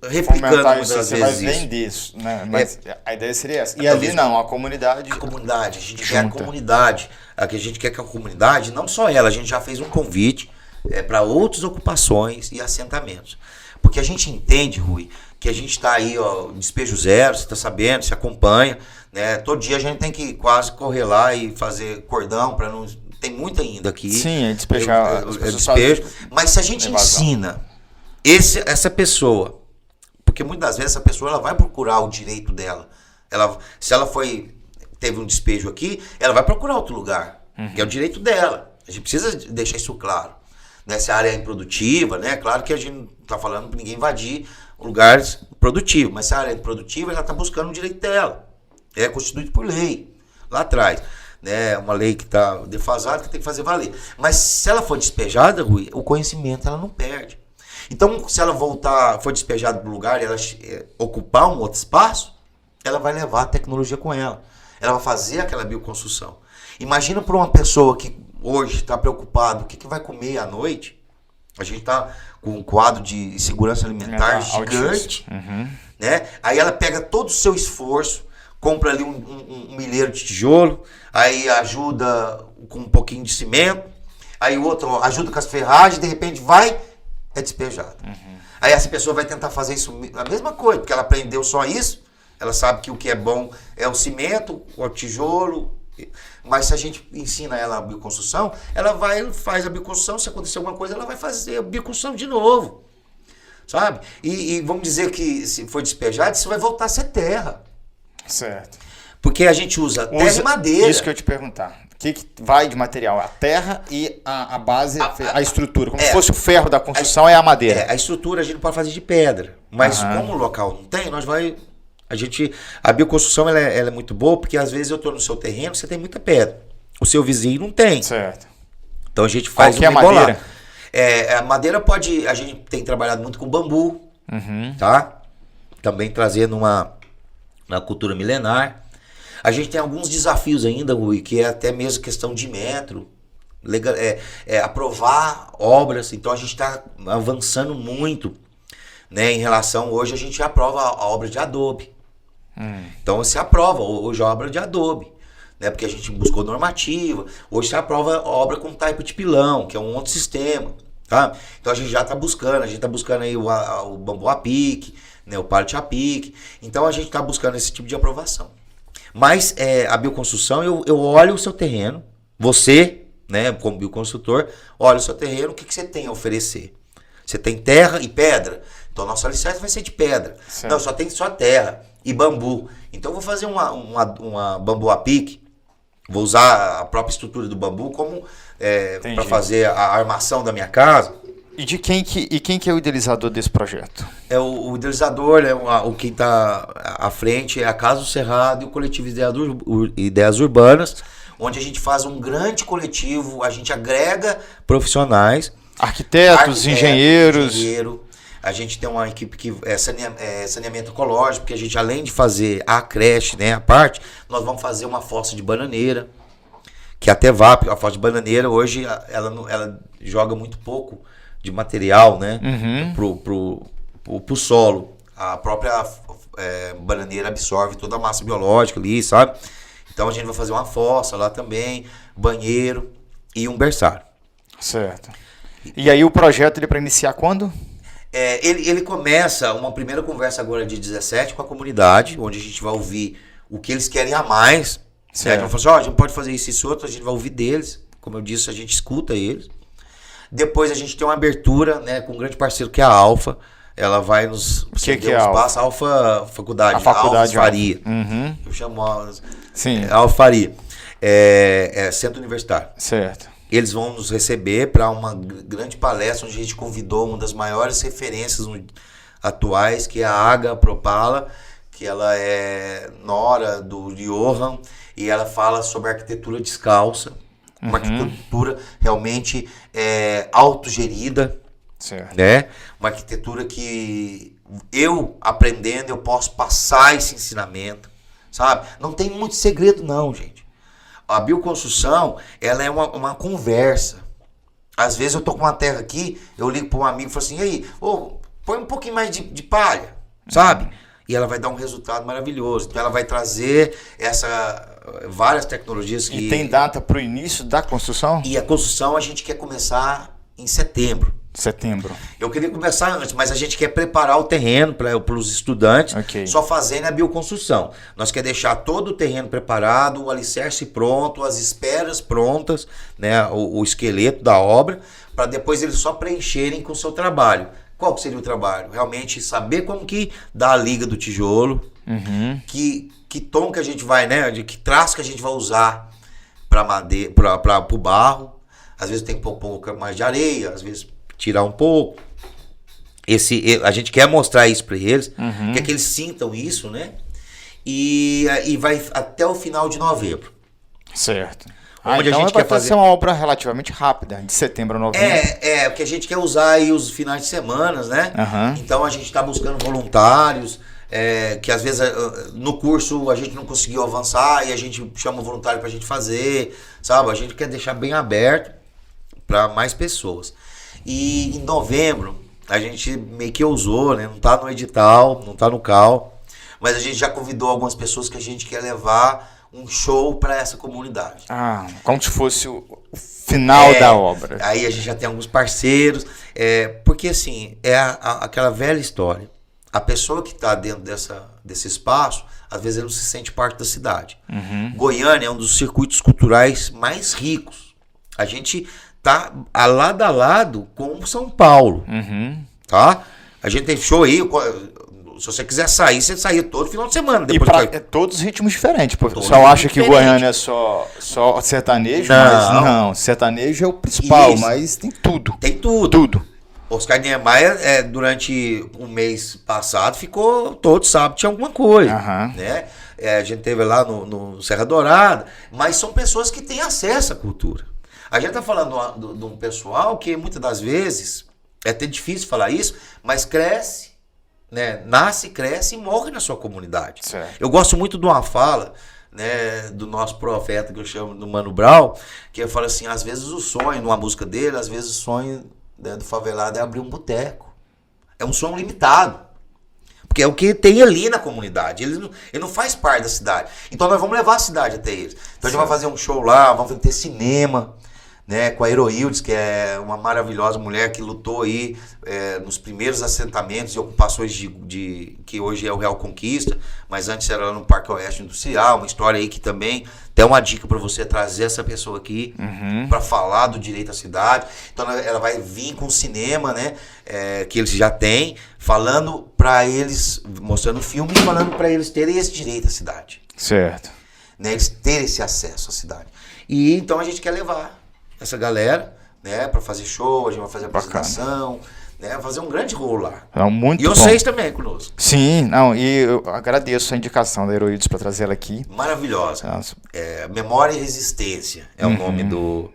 replicando muitas você vezes vai vender isso, né? Mas a ideia seria essa. E ali não, a comunidade... A comunidade, a gente quer a comunidade. A gente quer que a comunidade, não só ela, a gente já fez um convite para outras ocupações e assentamentos. Porque a gente entende, Rui, que a gente está aí, ó, despejo zero, você está sabendo, você acompanha, né? Todo dia a gente tem que quase correr lá e fazer cordão para não... Tem muito ainda aqui. Sim, é despejar. Despejo. Mas se a gente ensina essa pessoa, porque muitas das vezes essa pessoa ela vai procurar o direito dela. Se ela teve um despejo aqui, ela vai procurar outro lugar, que é o direito dela. A gente precisa deixar isso claro. Né? Se a área é improdutiva, né? Claro que a gente não está falando para ninguém invadir lugares produtivos, mas se a área é improdutiva, ela está buscando o direito dela. É constituído por lei, lá atrás. Né? Uma lei que está defasada, que tem que fazer valer. Mas se ela for despejada, Rui, o conhecimento ela não perde. Então, se ela for despejada para o lugar e ela ocupar um outro espaço, ela vai levar a tecnologia com ela. Ela vai fazer aquela bioconstrução. Imagina para uma pessoa que hoje está preocupado, o que vai comer à noite. A gente está com um quadro de segurança alimentar gigante. Né? Aí ela pega todo o seu esforço, compra ali um milheiro de tijolo, aí ajuda com um pouquinho de cimento, aí o outro ajuda com as ferragens, de repente é despejado. Aí essa pessoa vai tentar fazer isso, a mesma coisa, porque ela aprendeu só isso, ela sabe que o que é bom é o cimento, o tijolo, mas se a gente ensina ela a bioconstrução, ela faz a bioconstrução, se acontecer alguma coisa, ela vai fazer a bioconstrução de novo, sabe? E vamos dizer que se for despejado, isso vai voltar a ser terra. Certo. Porque a gente usa terra e madeira. Isso que eu ia te perguntar. O que vai de material? A terra e a base, a estrutura. Como se fosse o ferro da construção é a madeira. A estrutura a gente não pode fazer de pedra. Mas como o local não tem, a bioconstrução ela é muito boa, porque às vezes eu estou no seu terreno, você tem muita pedra. O seu vizinho não tem. Certo. Então a gente faz a madeira? A madeira a gente tem trabalhado muito com bambu, tá? Também trazendo na cultura milenar. A gente tem alguns desafios ainda, Rui, que é até mesmo questão de metro, aprovar obras. Então a gente está avançando muito, né, em relação... Hoje a gente aprova a obra de adobe. Então você aprova hoje a obra de adobe, né, porque a gente buscou normativa. Hoje você aprova a obra com type de pilão, que é um outro sistema. Tá? Então a gente já está buscando, aí o bambu a pique, né, o pallet a pique. Então a gente está buscando esse tipo de aprovação. Mas a bioconstrução, eu olho o seu terreno, você, né, como bioconstrutor, olha o seu terreno, o que você tem a oferecer? Você tem terra e pedra? Então nosso alicerce vai ser de pedra. Certo. Não, só tem terra e bambu. Então eu vou fazer uma bambu a pique, vou usar a própria estrutura do bambu como para fazer a armação da minha casa. E quem que é o idealizador desse projeto? O idealizador, quem está à frente é a Casa do Cerrado e o coletivo Ideias Urbanas, onde a gente faz um grande coletivo, a gente agrega profissionais, arquitetos, engenheiros. A gente tem uma equipe que é saneamento ecológico, porque a gente, além de fazer a creche, né, a parte, nós vamos fazer uma fossa de bananeira, que até porque a fossa de bananeira hoje ela joga muito pouco de material, né, pro solo. A própria bananeira absorve toda a massa biológica ali, sabe? Então a gente vai fazer uma fossa lá também, banheiro e um berçário. Certo. E aí o projeto ele é para iniciar quando? Ele começa uma primeira conversa agora de 17 com a comunidade, onde a gente vai ouvir o que eles querem a mais. Né? A gente vai falar assim, a gente pode fazer isso e isso outro, a gente vai ouvir deles. Como eu disse, a gente escuta eles. Depois a gente tem uma abertura, né, com um grande parceiro que é a Alfa. Ela vai nos ceder um espaço. Alfa Faculdade. A Faculdade Alfa Faria. Eu chamo Sim. Alfa Faria. Centro Universitário. Certo. Eles vão nos receber para uma grande palestra onde a gente convidou uma das maiores referências atuais, que é a Aga Propala, que ela é nora do Johan, e ela fala sobre arquitetura descalça, uma arquitetura realmente autogerida, certo. Né? Uma arquitetura que eu aprendendo, eu posso passar esse ensinamento, sabe? Não tem muito segredo não, gente. A bioconstrução, ela é uma conversa. Às vezes eu tô com uma terra aqui, eu ligo para um amigo e falo assim, e aí, põe um pouquinho mais de palha, sabe? E ela vai dar um resultado maravilhoso. Então ela vai trazer várias tecnologias que... E tem data para o início da construção? E a construção a gente quer começar em setembro. Setembro. Eu queria começar antes, mas a gente quer preparar o terreno para os estudantes, só fazendo a bioconstrução. Nós queremos deixar todo o terreno preparado, o alicerce pronto, as esperas prontas, né, o esqueleto da obra, para depois eles só preencherem com o seu trabalho. Qual que seria o trabalho? Realmente saber como que dá a liga do tijolo, que tom que a gente vai, né, de que traço que a gente vai usar para madeira, para o barro. Às vezes tem que pôr um pouco mais de areia, às vezes tirar um pouco. A gente quer mostrar isso para eles, quer que eles sintam isso, né? E vai até o final de novembro. Certo. Onde então a gente vai quer fazer ser uma obra relativamente rápida, de setembro a novembro. Porque a gente quer usar aí os finais de semana, né? Então a gente está buscando voluntários, que às vezes no curso a gente não conseguiu avançar e a gente chama um voluntário para a gente fazer, sabe? A gente quer deixar bem aberto para mais pessoas. E em novembro a gente meio que ousou, né? Não tá no edital, não tá no CAL, mas a gente já convidou algumas pessoas que a gente quer levar um show para essa comunidade. Como se fosse o final da obra. Aí a gente já tem alguns parceiros, porque assim, aquela velha história. A pessoa que está dentro desse espaço, às vezes ele não se sente parte da cidade. Goiânia é um dos circuitos culturais mais ricos. A gente tá lado a lado com São Paulo, tá? A gente tem show aí, se você quiser sair, você sair todo final de semana. E para todos os ritmos diferentes. O pessoal acha que Goiânia é só sertanejo, mas não, sertanejo é o principal, mas tem tudo. Tem tudo. Oscar Niemeyer, durante o mês passado, ficou todo sábado, tinha alguma coisa, né? A gente teve lá no Serra Dourada, mas são pessoas que têm acesso à cultura. A gente está falando de um pessoal que muitas das vezes, é até difícil falar isso, mas cresce, né? Nasce, cresce e morre na sua comunidade. Certo. Eu gosto muito de uma fala, né, do nosso profeta, que eu chamo do Mano Brown, que ele fala assim, às vezes o sonho, numa música dele, às vezes o sonho, né, do favelado é abrir um boteco. É um sonho limitado. Porque é o que tem ali na comunidade. Ele não faz parte da cidade. Então nós vamos levar a cidade até eles. Então a gente vai fazer um show lá, vamos ter cinema, né, com a Heroildes, que é uma maravilhosa mulher que lutou aí nos primeiros assentamentos e ocupações que hoje é o Real Conquista, mas antes era lá no Parque Oeste Industrial, uma história aí que também tem uma dica para você trazer essa pessoa aqui para falar do direito à cidade. Então ela vai vir com o cinema, né, que eles já têm, falando para eles, mostrando filme e falando para eles terem esse direito à cidade. Certo. Né, eles terem esse acesso à cidade. E então a gente quer levar essa galera, né, para fazer show, a gente vai fazer apresentação, né, fazer um grande rolo lá. Muito e vocês também conosco. Sim, e eu agradeço a indicação da Heroildes para trazer ela aqui. Maravilhosa. Memória e Resistência é o nome do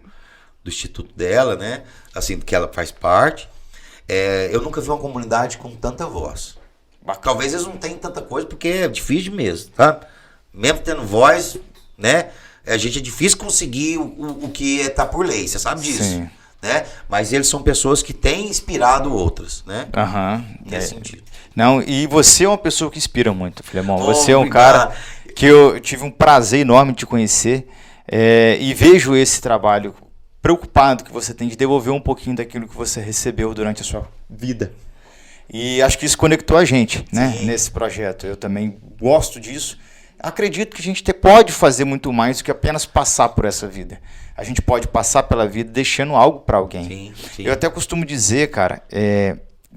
instituto dela, né, assim, que ela faz parte. Eu nunca vi uma comunidade com tanta voz. Talvez eles não tenham tanta coisa, porque é difícil mesmo, tá? Mesmo tendo voz, né, a gente é difícil conseguir o que está por lei, você sabe disso. Sim. Né? Mas eles são pessoas que têm inspirado outras, né? Nesse sentido. Não, e você é uma pessoa que inspira muito, Filemon. Você é um cara que eu tive um prazer enorme de te conhecer, e vejo esse trabalho preocupado que você tem de devolver um pouquinho daquilo que você recebeu durante a sua vida. E acho que isso conectou a gente, né, nesse projeto. Eu também gosto disso. Acredito que a gente pode fazer muito mais do que apenas passar por essa vida. A gente pode passar pela vida deixando algo para alguém. Sim. Eu até costumo dizer, cara,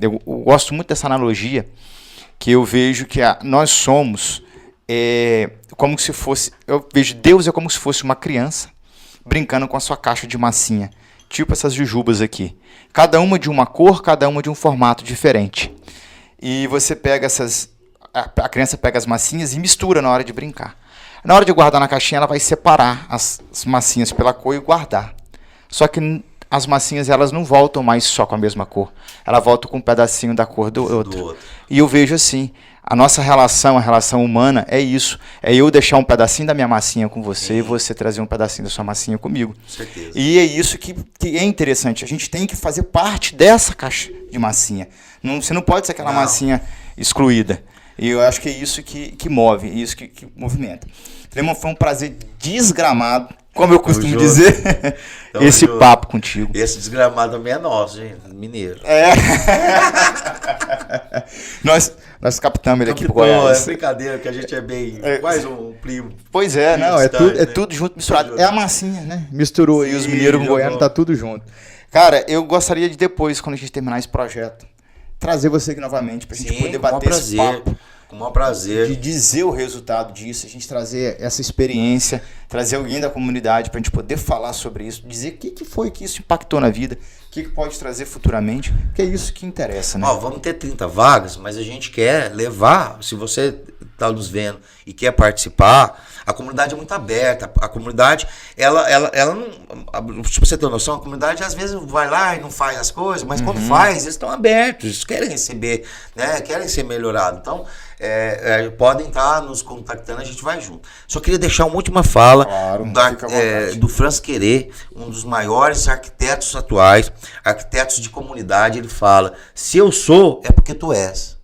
eu gosto muito dessa analogia, que eu vejo que nós somos como se fosse... Eu vejo Deus como se fosse uma criança brincando com a sua caixa de massinha. Tipo essas jujubas aqui. Cada uma de uma cor, cada uma de um formato diferente. E você pega a criança pega as massinhas e mistura na hora de brincar. Na hora de guardar na caixinha, ela vai separar as massinhas pela cor e guardar. Só que as massinhas elas não voltam mais só com a mesma cor. Ela volta com um pedacinho da cor do outro. E eu vejo assim, a nossa relação, a relação humana é isso. É eu deixar um pedacinho da minha massinha com você e você trazer um pedacinho da sua massinha comigo. Com certeza. E é isso que é interessante. A gente tem que fazer parte dessa caixa de massinha. Você não pode ser aquela massinha excluída. E eu acho que é isso que move, isso que movimenta. Cleman, foi um prazer desgramado, como eu costumo dizer, esse papo contigo. Esse desgramado também é nosso, gente, mineiro. Nós captamos ele aqui pro Goiás. É brincadeira, que a gente é bem quase um primo. Pois é, não, é tudo junto, misturado. É a massinha, né? Misturou aí os mineiros com o goiano, tá tudo junto. Cara, eu gostaria de depois, quando a gente terminar esse projeto, trazer você aqui novamente pra gente poder bater esse papo. Com o maior prazer. De dizer o resultado disso, a gente trazer essa experiência, trazer alguém da comunidade pra gente poder falar sobre isso, dizer o que foi que isso impactou na vida, o que pode trazer futuramente, que é isso que interessa, né? Vamos ter 30 vagas, mas a gente quer levar, se você está nos vendo e quer participar, a comunidade é muito aberta, a comunidade, ela não, se você ter noção, a comunidade às vezes vai lá e não faz as coisas, mas quando faz, eles estão abertos, eles querem receber, né, querem ser melhorados, então podem estar nos contactando, a gente vai junto. Só queria deixar uma última fala do Franz Querê, um dos maiores arquitetos atuais, arquitetos de comunidade. Ele fala: se eu sou, é porque tu és.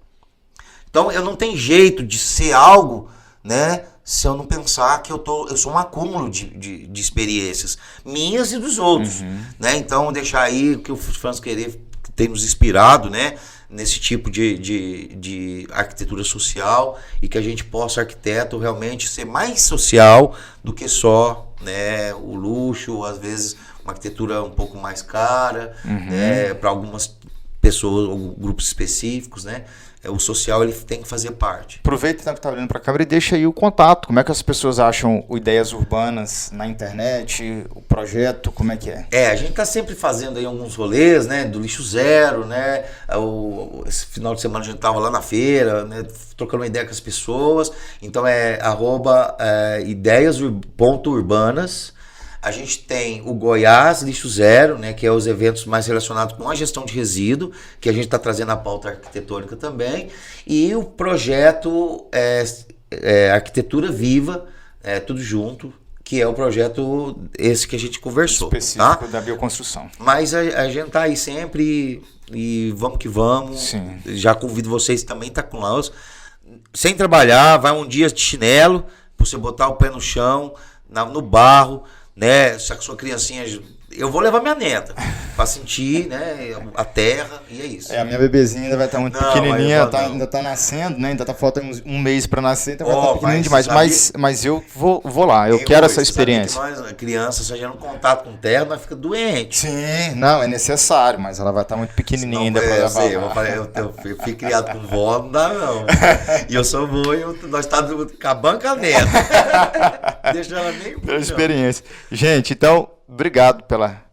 Então eu não tenho jeito de ser algo, né, se eu não pensar que eu sou um acúmulo de experiências minhas e dos outros, né? Então deixar aí que o Franz Querê tem nos inspirado, né, nesse tipo de arquitetura social, e que a gente possa, arquiteto, realmente ser mais social do que só, né, o luxo, às vezes uma arquitetura um pouco mais cara, né, para algumas pessoas ou grupos específicos, né? O social, ele tem que fazer parte. Aproveita que tá olhando para a câmera e deixa aí o contato. Como é que as pessoas acham o Ideias Urbanas na internet, o projeto, como é que é? A gente tá sempre fazendo aí alguns rolês, né, do Lixo Zero, né, esse final de semana a gente tava lá na feira, né, trocando uma ideia com as pessoas, então @ideias.urbanas. A gente tem o Goiás Lixo Zero, né, que é os eventos mais relacionados com a gestão de resíduo, que a gente está trazendo a pauta arquitetônica também, e o projeto Arquitetura Viva, tudo junto, que é o projeto esse que a gente conversou. Específico da bioconstrução. Mas a gente tá aí sempre e vamos que vamos. Sim. Já convido vocês também, tá com nós. Sem trabalhar, vai um dia de chinelo, pra você botar o pé no chão, no barro, né? Se a sua criancinha, eu vou levar minha neta pra sentir, né, a terra, e é isso. A minha bebezinha ainda vai estar muito pequenininha, ainda tá nascendo, né? Ainda tá faltando um mês pra nascer, então vai estar pequenininha demais. Mas eu vou lá, eu quero essa experiência. Nós, crianças, se a gente não contato com terra, nós fica doente. Sim, não, é necessário, mas ela vai estar muito pequenininha ainda pra levar. Eu fui criado com vó, não dá não. E eu sou vô, nós estamos com a banca neta. Deixa ela nem... Pela experiência. Gente, então, obrigado pela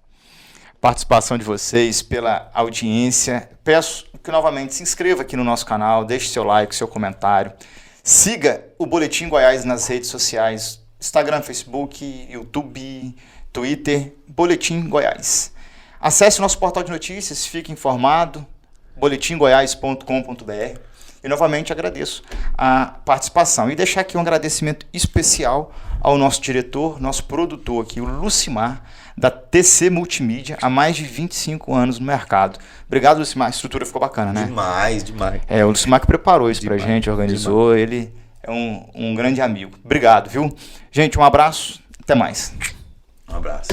participação de vocês, pela audiência. Peço que novamente se inscreva aqui no nosso canal, deixe seu like, seu comentário. Siga o Boletim Goiás nas redes sociais, Instagram, Facebook, YouTube, Twitter, Boletim Goiás. Acesse o nosso portal de notícias, fique informado, boletimgoiás.com.br. E novamente agradeço a participação. E deixar aqui um agradecimento especial ao nosso diretor, nosso produtor aqui, o Lucimar, da TC Multimídia, há mais de 25 anos no mercado. Obrigado, Lucimar. A estrutura ficou bacana, né? Demais. O Lucimar que preparou isso pra gente, organizou. Ele é um grande amigo. Obrigado, viu? Gente, um abraço. Até mais. Um abraço.